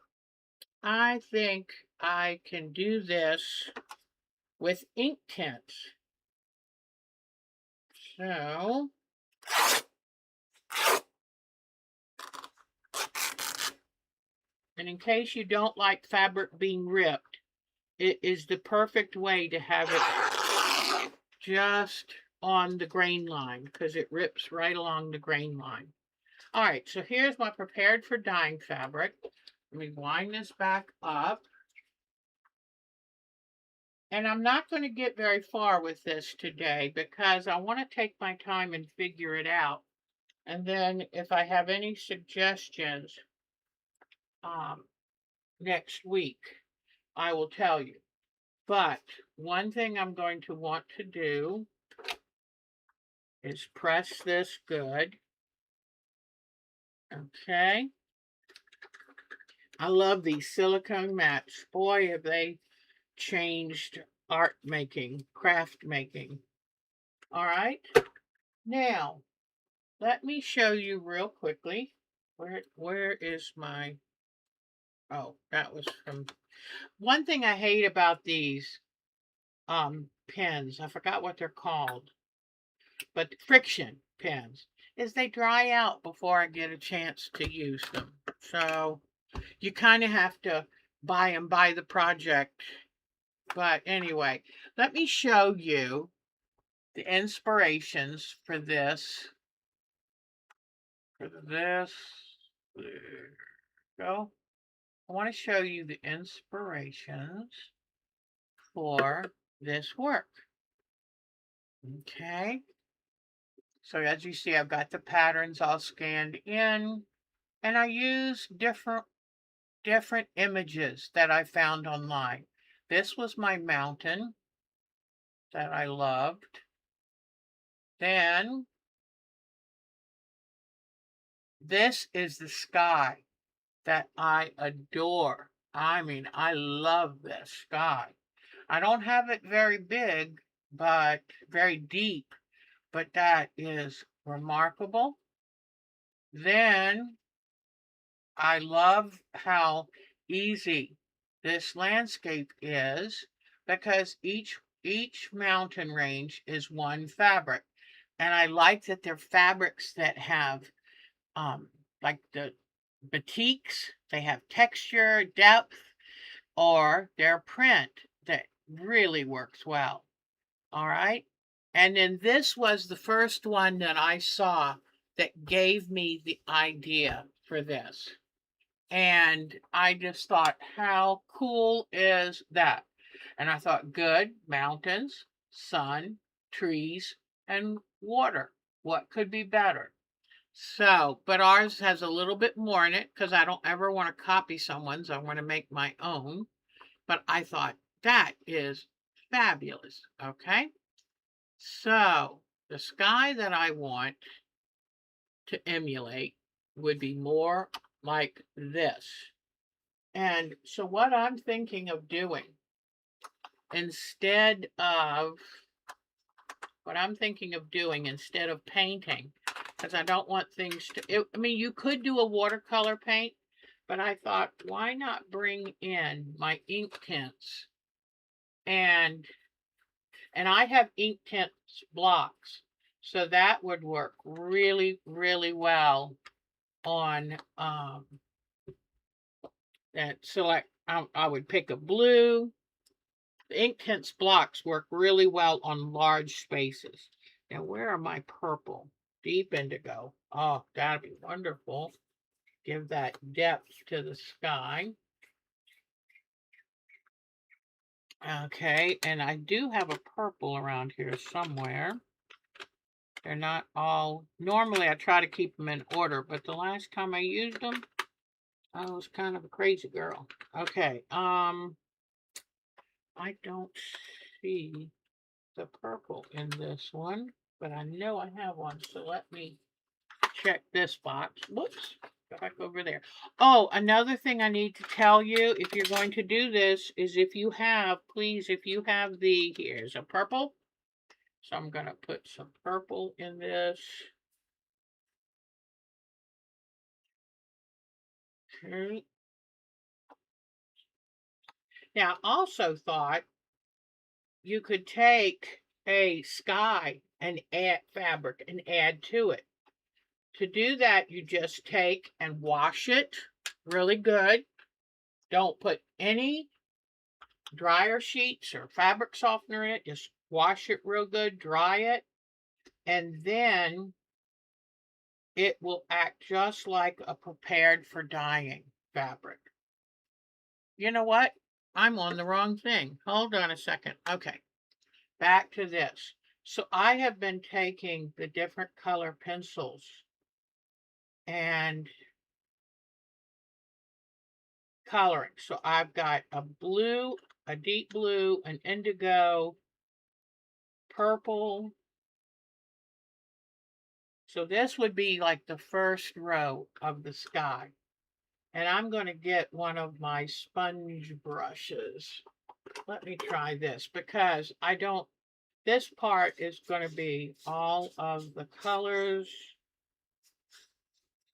A: I think I can do this with ink tints. So and in case you don't like fabric being ripped, it is the perfect way to have it just on the grain line, because it rips right along the grain line. All right, so here's my prepared for dyeing fabric. Let me wind this back up. And I'm not going to get very far with this today because I want to take my time and figure it out. And then if I have any suggestions next week, I will tell you. But one thing I'm going to want to do is press this good. Okay. I love these silicone mats. Boy, have they changed art making, craft making. All right. Now, let me show you real quickly. Where is my, oh, that was from, one thing I hate about these pens, I forgot what they're called, but friction pens, is they dry out before I get a chance to use them. So you kind of have to buy them by the project. But anyway, let me show you the inspirations for this. There we go. I want to show you the inspirations for this work. Okay. So as you see, I've got the patterns all scanned in, and I use different images that I found online. This was my mountain that I loved. Then this is the sky that I adore. I love this sky. I don't have it very big, but very deep, but that is remarkable. Then I love how easy this landscape is, because each mountain range is one fabric. And I like that they're fabrics that have like the batiks, they have texture, depth, or their print that really works well. All right. And then this was the first one that I saw that gave me the idea for this. And I just thought, how cool is that? And I thought, good, mountains, sun, trees, and water. What could be better? So, but ours has a little bit more in it because I don't ever want to copy someone's. I want to make my own. But I thought, that is fabulous. Okay. So the sky that I want to emulate would be more like this. And so what I'm thinking of doing instead of what I'm thinking of doing instead of painting, because I don't want things to, I mean, you could do a watercolor paint, but I thought, why not bring in my ink tints? And I have ink tints blocks, so that would work really, really well on that. So I would pick a blue. The ink tints blocks work really well on large spaces. Now, where are my purple? Deep indigo. Oh, that'd be wonderful. Give that depth to the sky. Okay, and I do have a purple around here somewhere. They're not all, normally I try to keep them in order, but the last time I used them, I was kind of a crazy girl. Okay, I don't see the purple in this one, but I know I have one, so let me check this box. Whoops, go back over there. Oh, another thing I need to tell you, if you're going to do this, is if you have, please, if you have here's a purple. So I'm going to put some purple in this. Okay. Now, I also thought you could take a sky and add fabric and add to it. To do that, you just take and wash it really good. Don't put any dryer sheets or fabric softener in it. Just wash it real good, dry it, and then it will act just like a prepared for dyeing fabric. You know what? I'm on the wrong thing. Hold on a second. Okay, back to this. So I have been taking the different color pencils and coloring. So I've got a blue, a deep blue, an indigo, purple. So this would be like the first row of the sky. And I'm going to get one of my sponge brushes. Let me try this because I don't, this part is going to be all of the colors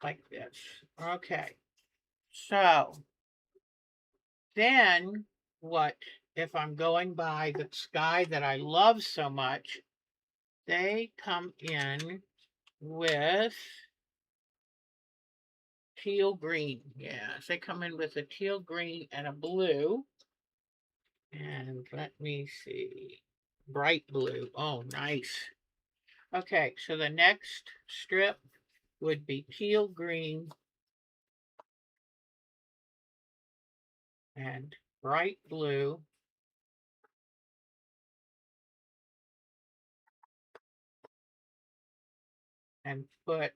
A: like this. Okay. So then what, if I'm going by the sky that I love so much, they come in with teal green. Yes, they come in with a teal green and a blue. And let me see. Bright blue. Oh, nice. Okay, so the next strip would be teal green and bright blue. And put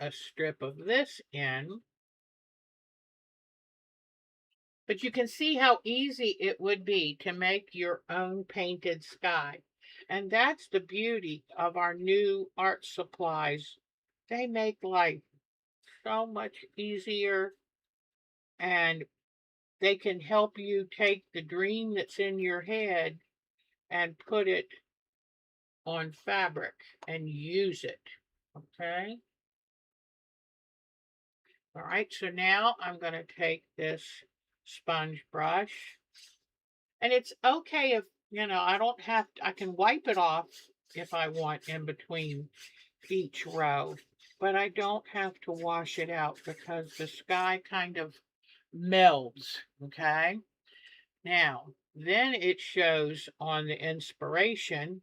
A: a strip of this in. But you can see how easy it would be to make your own painted sky. And that's the beauty of our new art supplies. They make life so much easier, and they can help you take the dream that's in your head and put it on fabric and use it. Okay. All right. So now I'm going to take this sponge brush, and it's okay if, I don't have to, I can wipe it off if I want in between each row, but I don't have to wash it out because the sky kind of melds. Okay. Now, then it shows on the inspiration,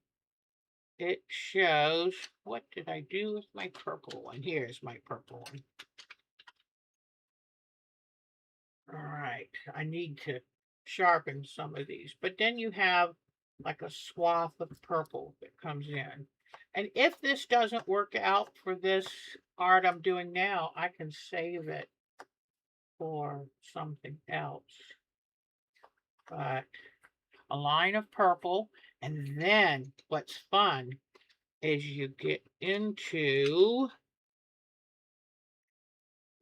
A: it shows, what did I do with my purple one? Here's my purple one. All right, I need to sharpen some of these, but then you have like a swath of purple that comes in. And if this doesn't work out for this art I'm doing now, I can save it for something else. But a line of purple, and then what's fun is you get into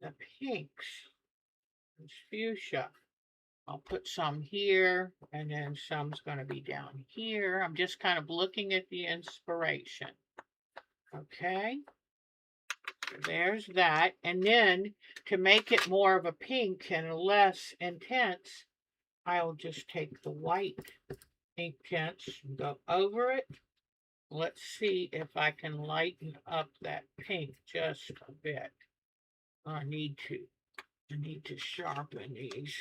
A: the pinks and fuchsia. I'll put some here, and then some's going to be down here. I'm just kind of looking at the inspiration. Okay, so there's that. And then to make it more of a pink and less intense, I'll just take the white ink tints and go over it. Let's see if I can lighten up that pink just a bit. I need to sharpen these.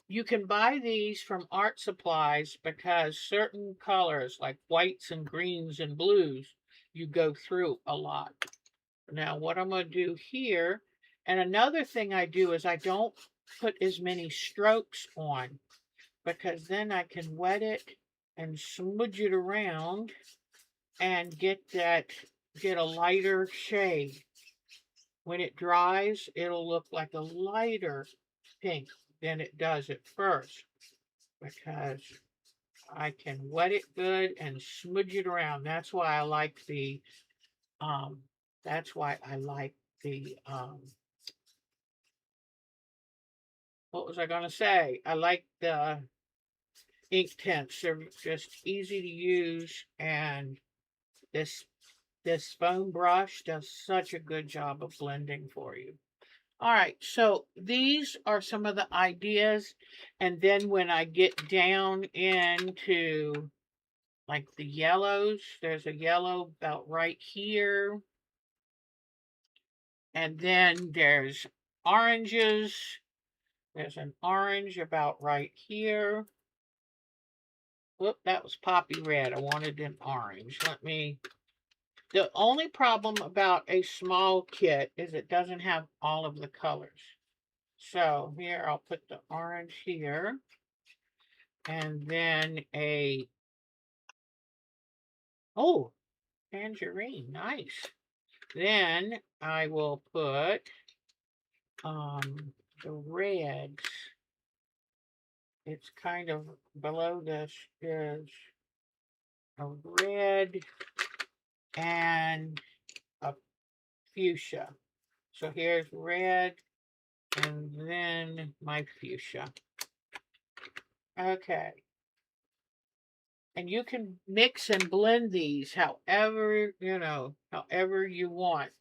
A: You can buy these from art supplies because certain colors like whites and greens and blues, you go through a lot. Now what I'm going to do here, and another thing I do is I don't put as many strokes on because then I can wet it and smudge it around and get a lighter shade. When it dries, it'll look like a lighter pink than it does at first because I can wet it good and smudge it around. That's why I like the that's why I like the what was I gonna say? I like the ink tints. They're just easy to use, and this foam brush does such a good job of blending for you. All right, so these are some of the ideas. And then when I get down into like the yellows, there's a yellow about right here. And then there's oranges. There's an orange about right here. Whoop, that was poppy red. I wanted an orange. The only problem about a small kit is it doesn't have all of the colors. So here, I'll put the orange here. And then oh, tangerine, nice. Then I will put the reds. It's kind of below this is a red and a fuchsia. So here's red and then my fuchsia. Okay. And you can mix and blend these however you want.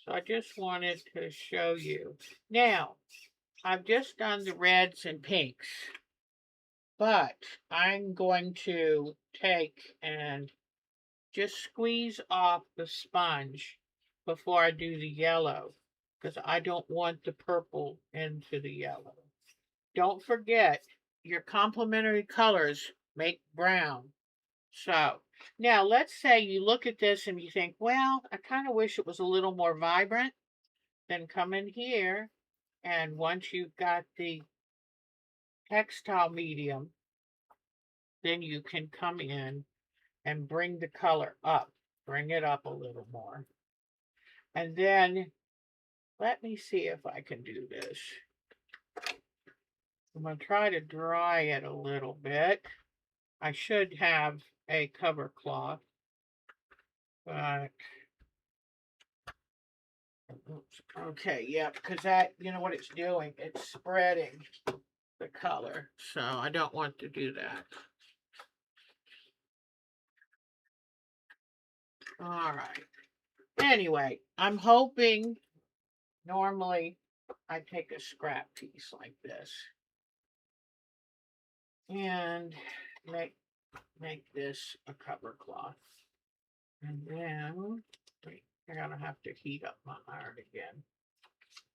A: So I just wanted to show you. Now, I've just done the reds and pinks, but I'm going to take and just squeeze off the sponge before I do the yellow because I don't want the purple into the yellow. Don't forget, your complementary colors make brown. So now let's say you look at this and you think, well, I kind of wish it was a little more vibrant. Then come in here, and once you've got the textile medium, then you can come in and bring the color up. Bring it up a little more. And then let me see if I can do this. I'm going to try to dry it a little bit. I should have a cover cloth, but oops. Okay, yeah, because that, you know what it's doing? It's spreading the color, so I don't want to do that. All right. Anyway, I'm hoping, normally I take a scrap piece like this and make this a cover cloth. And then, wait, I'm gonna have to heat up my iron again.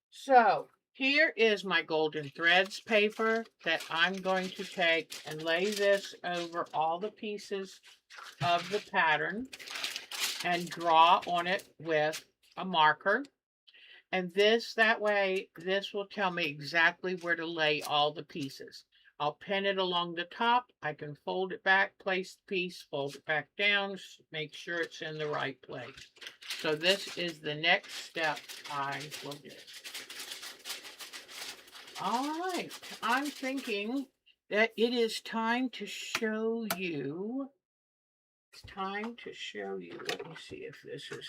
A: So here is my golden threads paper that I'm going to take and lay this over all the pieces of the pattern and draw on it with a marker. And that way, this will tell me exactly where to lay all the pieces. I'll pin it along the top. I can fold it back, place the piece, fold it back down, make sure it's in the right place. So this is the next step I will do. All right, I'm thinking that it is time to show you. It's time to show you. Let me see if this is.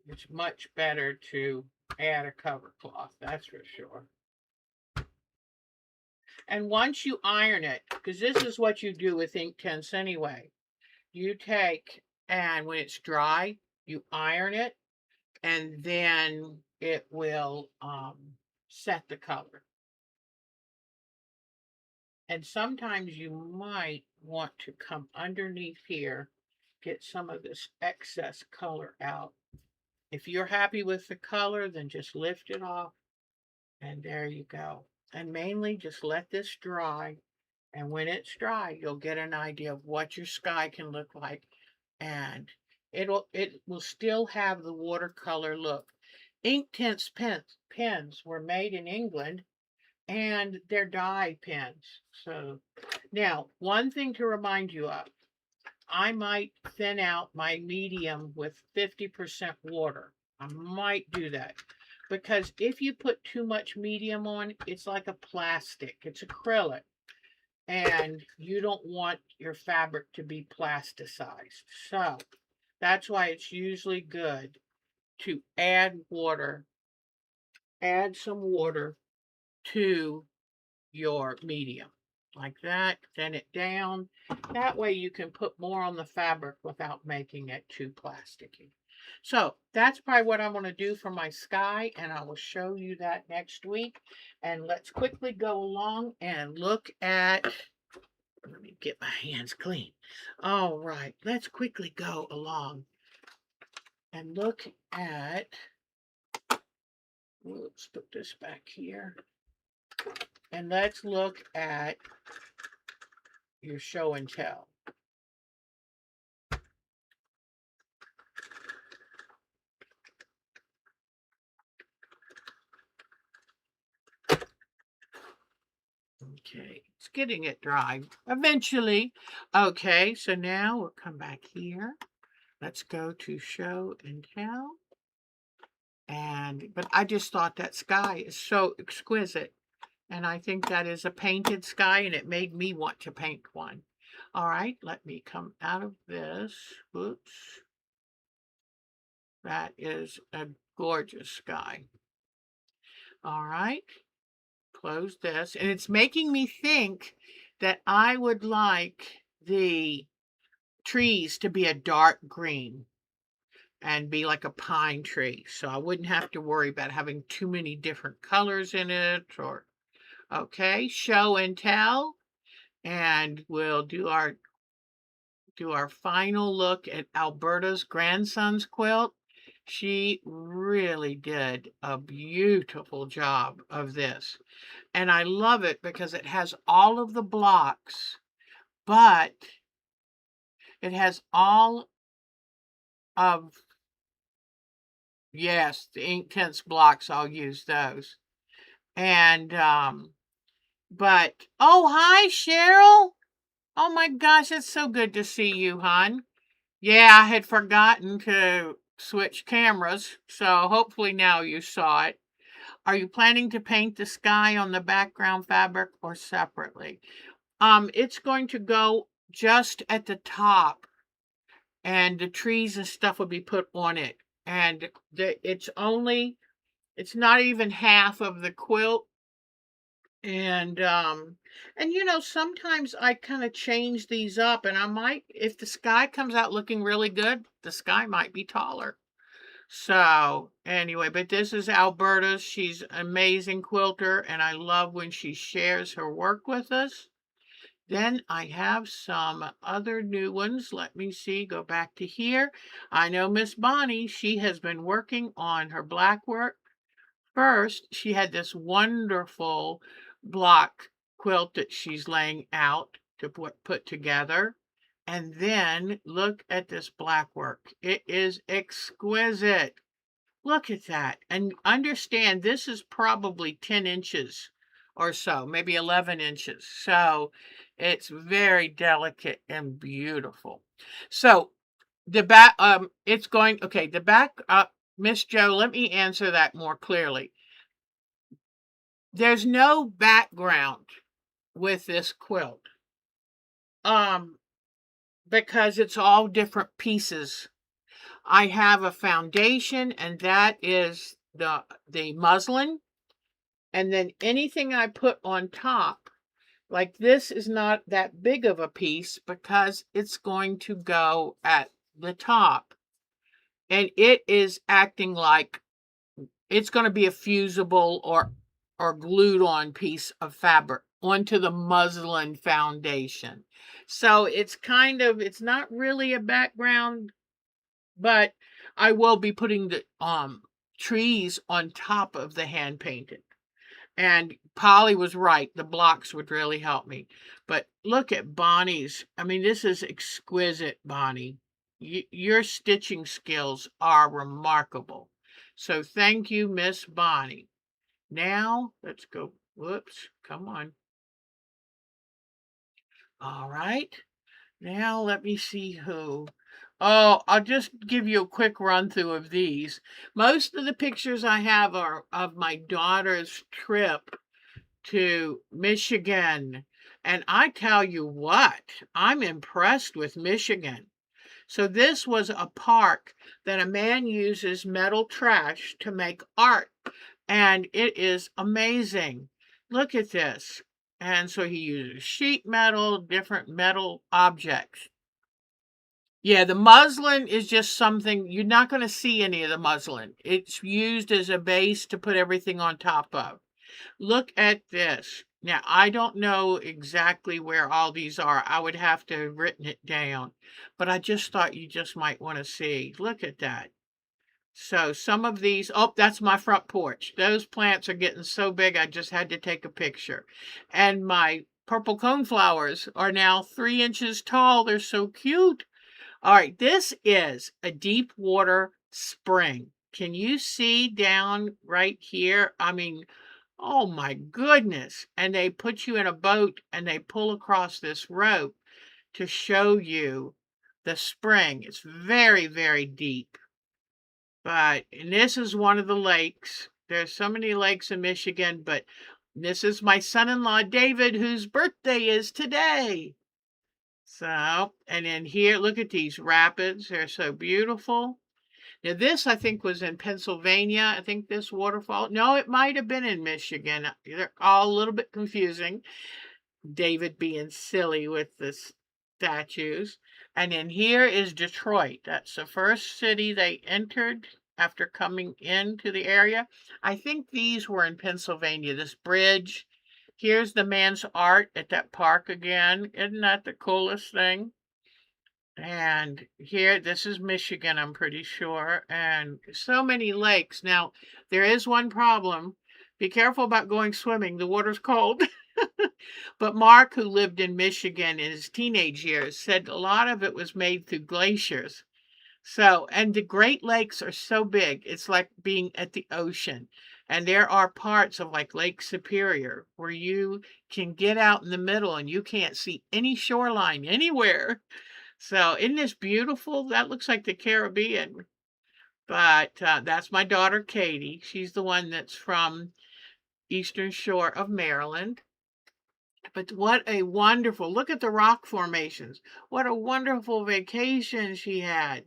A: It's much better to add a cover cloth, that's for sure. And once you iron it, because this is what you do with ink tints anyway, you take, and when it's dry, you iron it, and then it will set the color. And sometimes you might want to come underneath here, get some of this excess color out. If you're happy with the color, then just lift it off, and there you go. And mainly just let this dry. And when it's dry, you'll get an idea of what your sky can look like. And it will still have the watercolor look. Ink tints pens were made in England, and they're dye pens. So now, one thing to remind you of, I might thin out my medium with 50% water. I might do that, because if you put too much medium on, it's like a plastic. It's acrylic, and you don't want your fabric to be plasticized. So that's why it's usually good to add water, add some water to your medium like that, thin it down. That way you can put more on the fabric without making it too plasticky. So that's probably what I'm going to do for my sky, and I will show you that next week. And let's quickly go along and look at, let me get my hands clean. All right, let's quickly go along and look at, let's put this back here. And let's look at your show and tell. Okay, it's getting it dry eventually. Okay, so now we'll come back here. Let's go to show and tell. But I just thought that sky is so exquisite. And I think that is a painted sky, and it made me want to paint one. All right, let me come out of this. Oops. That is a gorgeous sky. All right, close this. And it's making me think that I would like the trees to be a dark green and be like a pine tree. So I wouldn't have to worry about having too many different colors in it. Or, okay, show and tell. And we'll do our final look at Alberta's grandson's quilt. She really did a beautiful job of this. And I love it because it has all of the blocks, but it has all of, yes, the Inktense blocks. I'll use those. And, but, oh, hi, Cheryl. Oh my gosh, it's so good to see you, hon. Yeah, I had forgotten to switch cameras, so hopefully now you saw it. Are you planning to paint the sky on the background fabric or separately? It's going to go just at the top, and the trees and stuff will be put on it. And it's not even half of the quilt. And sometimes I kind of change these up, and I might, if the sky comes out looking really good, the sky might be taller. So anyway, but this is Alberta's. She's an amazing quilter, and I love when she shares her work with us. Then I have some other new ones. Let me see, go back to here. I know Miss Bonnie, she has been working on her black work. First, she had this wonderful block quilt that she's laying out to put together. And then look at this black work. It is exquisite. Look at that. And understand, this is probably 10 inches or so, maybe 11 inches. So it's very delicate and beautiful. So the back, it's going, okay, the back, Miss Joe, let me answer that more clearly. There's no background with this quilt. Because it's all different pieces. I have a foundation, and that is the muslin, and then anything I put on top, like this is not that big of a piece because it's going to go at the top, and it is acting like it's going to be a fusible or glued on piece of fabric onto the muslin foundation. So it's not really a background, but I will be putting the trees on top of the hand painted. And Polly was right. The blocks would really help me. But look at Bonnie's. I mean, this is exquisite, Bonnie. Your stitching skills are remarkable. So thank you, Miss Bonnie. Now, let's go. Whoops, come on. All right. Now, let me see who. Oh, I'll just give you a quick run through of these. Most of the pictures I have are of my daughter's trip to Michigan. And I tell you what, I'm impressed with Michigan. So this was a park that a man uses metal trash to make art, and it is amazing. Look at this. And so he uses sheet metal, different metal objects. Yeah, the muslin is just something you're not going to see any of the muslin. It's used as a base to put everything on top of. Look at this. Now, I don't know exactly where all these are. I would have to have written it down, but I just thought you just might want to see. Look at that. So some of these, oh, that's my front porch. Those plants are getting so big, I just had to take a picture. And my purple coneflowers are now 3 inches tall. They're so cute. All right, this is a deep water spring. Can you see down right here? I mean, oh my goodness. And they put you in a boat and they pull across this rope to show you the spring. It's very, very deep. And this is one of the lakes. There's so many lakes in Michigan, but this is my son-in-law, David, whose birthday is today. So, and then here, look at these rapids. They're so beautiful. Now, this, I think, was in Pennsylvania. I think this waterfall. No, it might have been in Michigan. They're all a little bit confusing. David being silly with the statues. And then here is Detroit. That's the first city they entered after coming into the area. I think these were in Pennsylvania. This bridge. Here's the man's art at that park again. Isn't that the coolest thing? And here, this is Michigan, I'm pretty sure. And so many lakes. Now, there is one problem. Be careful about going swimming. The water's cold. But Mark, who lived in Michigan in his teenage years, said a lot of it was made through glaciers. So, and the Great Lakes are so big, it's like being at the ocean. And there are parts of like Lake Superior where you can get out in the middle and you can't see any shoreline anywhere. So, isn't this beautiful? That looks like the Caribbean. But that's my daughter, Katie. She's the one that's from Eastern Shore of Maryland. But what a wonderful, look at the rock formations. What a wonderful vacation she had.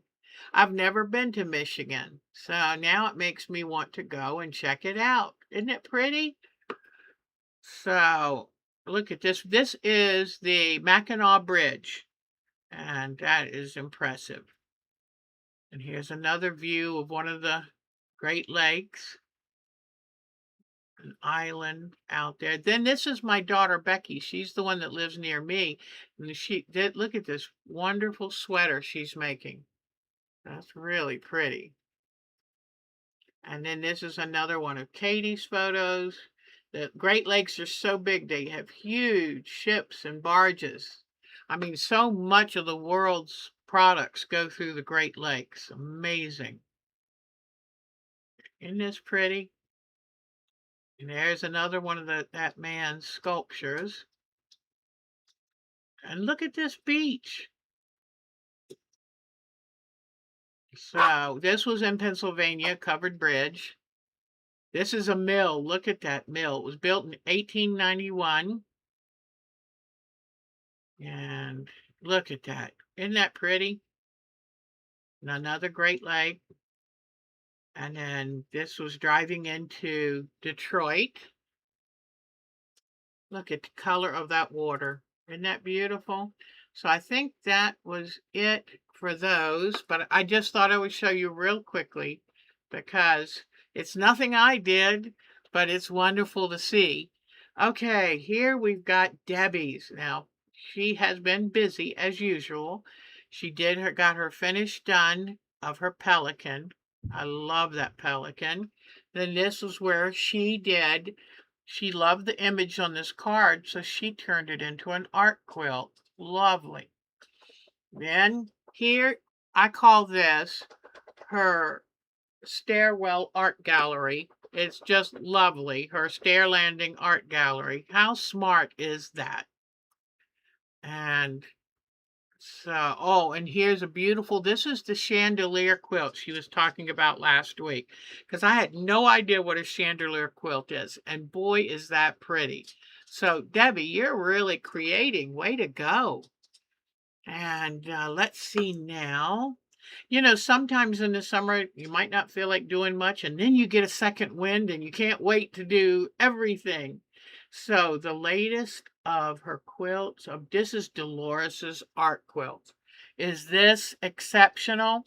A: I've never been to Michigan, so now it makes me want to go and check it out. Isn't it pretty? So look at this. This is the Mackinac Bridge, and that is impressive. And here's another view of one of the Great Lakes. An island out there. Then this is my daughter Becky. She's the one that lives near me. And she did look at this wonderful sweater she's making. That's really pretty. And then this is another one of Katie's photos. The Great Lakes are so big, they have huge ships and barges. I mean, so much of the world's products go through the Great Lakes. Amazing. Isn't this pretty? And there's another one of that man's sculptures. And look at this beach. So this was in Pennsylvania, covered bridge. This is a mill. Look at that mill. It was built in 1891. And look at that. Isn't that pretty? And another Great Lake. And then this was driving into Detroit. Look at the color of that water. Isn't that beautiful? So I think that was it for those, but I just thought I would show you real quickly because it's nothing I did, but it's wonderful to see. Okay, here we've got Debbie's. Now, she has been busy as usual. She got her finish done of her pelican. I love that pelican. Then this was where she loved the image on this card, so she turned it into an art quilt. Lovely. Then here, I call this her stairwell art gallery. It's just lovely. Her stair landing art gallery. How smart is that? And so, oh, and here's a beautiful, this is the chandelier quilt she was talking about last week, because I had no idea what a chandelier quilt is, and boy, is that pretty. So, Debbie, you're really creating. Way to go. And let's see now. You know, sometimes in the summer, you might not feel like doing much, and then you get a second wind and you can't wait to do everything. So the latest of her quilts, this is Dolores's art quilt. Is this exceptional?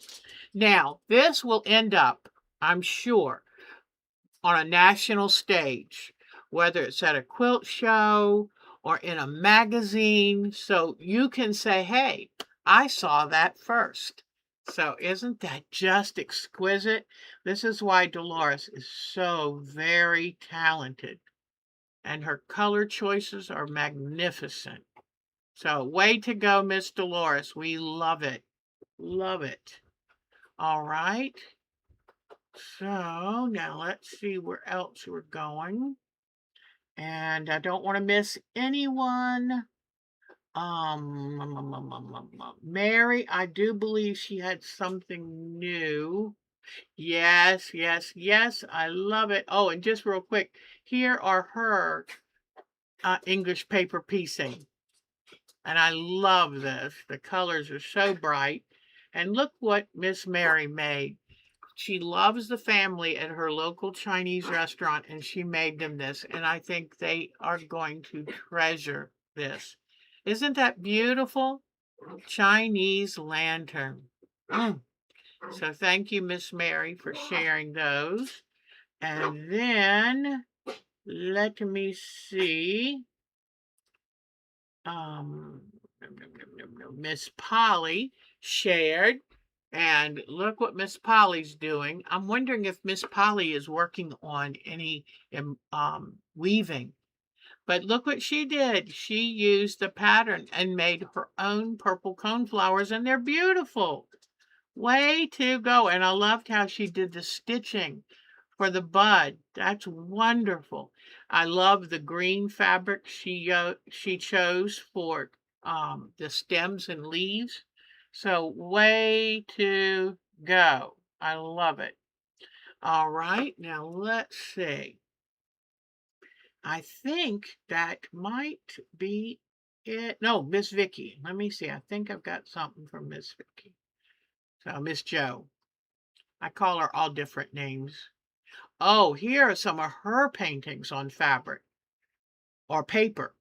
A: Now, this will end up, I'm sure, on a national stage, whether it's at a quilt show or in a magazine. So you can say, hey, I saw that first. So isn't that just exquisite? This is why Dolores is so very talented. And her color choices are magnificent. So way to go, Miss Dolores. We love it. Love it. All right. So now let's see where else we're going. And I don't want to miss anyone. Mary, I do believe she had something new. Yes, yes, yes. I love it. Oh, and just real quick, here are her English paper piecing. And I love this. The colors are so bright. And look what Miss Mary made. She loves the family at her local Chinese restaurant, and she made them this. And I think they are going to treasure this. Isn't that beautiful? Chinese lantern. Mm. So thank you, Miss Mary, for sharing those. And then let me see. Um, Miss Polly shared, and look what Miss Polly's doing. I'm wondering if Miss Polly is working on any weaving. But look what she did. She used the pattern and made her own purple cone flowers, and they're beautiful. Way to go. And I loved how she did the stitching for the bud. That's wonderful. I love the green fabric she chose for the stems and leaves. So way to go. I love it. All right, now let's see. I think that might be it. No, Miss Vicky. Let me see. I think I've got something from Miss Vicky. So Miss Joe. I call her all different names. Oh, here are some of her paintings on fabric or paper.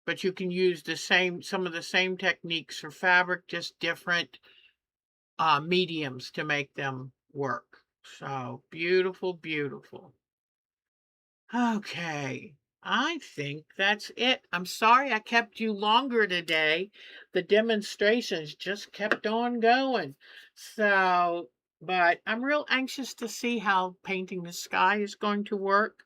A: But you can use some of the same techniques for fabric, just different mediums to make them work. So beautiful, beautiful. Okay, I think that's it. I'm sorry I kept you longer today. The demonstrations just kept on going. So, but I'm real anxious to see how painting the sky is going to work.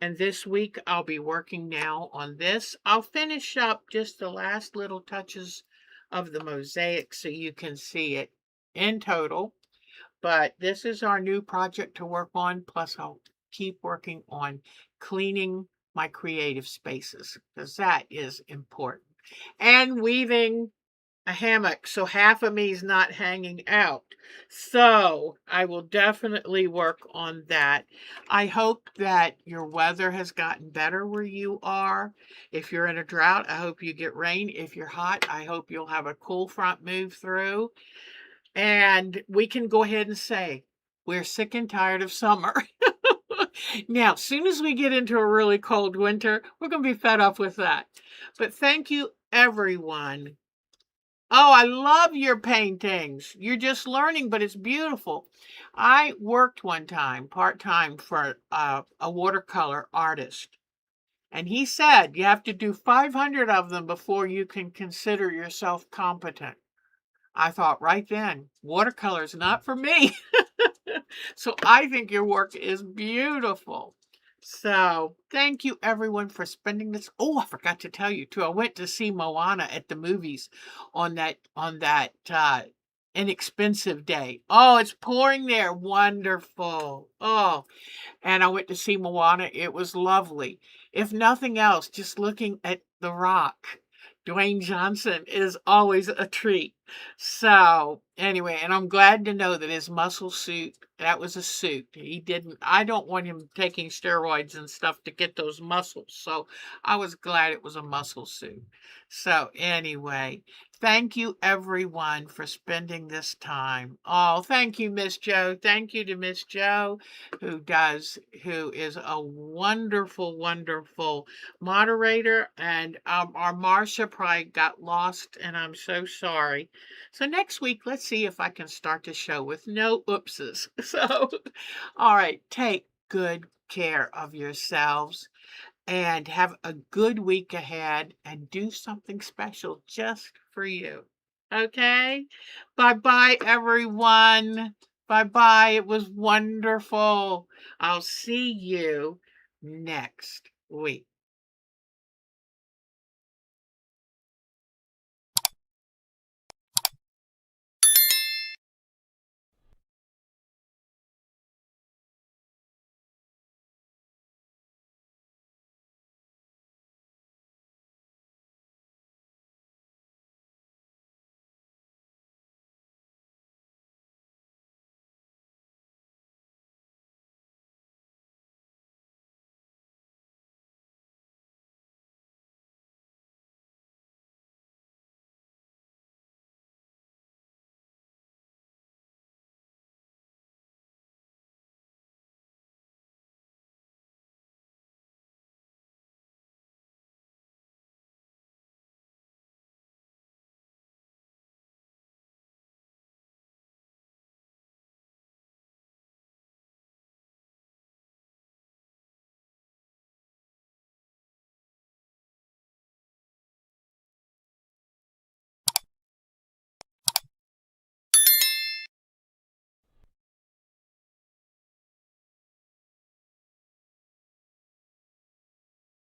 A: And this week I'll be working now on this. I'll finish up just the last little touches of the mosaic so you can see it in total. But this is our new project to work on. Plus, I'll keep working on cleaning my creative spaces because that is important. And weaving a hammock so half of me is not hanging out. So I will definitely work on that. I hope that your weather has gotten better where you are. If you're in a drought, I hope you get rain. If you're hot, I hope you'll have a cool front move through. And we can go ahead and say We're sick and tired of summer. Now, soon as we get into a really cold winter, we're gonna be fed up with that. But thank you, everyone. Oh, I love your paintings. You're just learning, but it's beautiful. I worked one time, part-time, for a watercolor artist, and he said you have to do 500 of them before you can consider yourself competent. I thought right then, watercolor's not for me. So I think your work is beautiful. So thank you everyone for spending this. Oh, I forgot to tell you too. I went to see Moana at the movies on that inexpensive day. Oh, it's pouring there. Wonderful. Oh, and I went to see Moana. It was lovely. If nothing else, just looking at The Rock, Dwayne Johnson, is always a treat. So, anyway, and I'm glad to know that his muscle suit, that was a suit. I don't want him taking steroids and stuff to get those muscles. So, I was glad it was a muscle suit. So, anyway, thank you everyone for spending this time. Oh, thank you, Miss Joe. Thank you to Miss Joe who is a wonderful, wonderful moderator. And our Marcia probably got lost, and I'm so sorry. So next week, let's see if I can start the show with no oopses. So, all right, take good care of yourselves and have a good week ahead and do something special just for you. Okay? Bye bye, everyone. Bye bye. It was wonderful. I'll see you next week.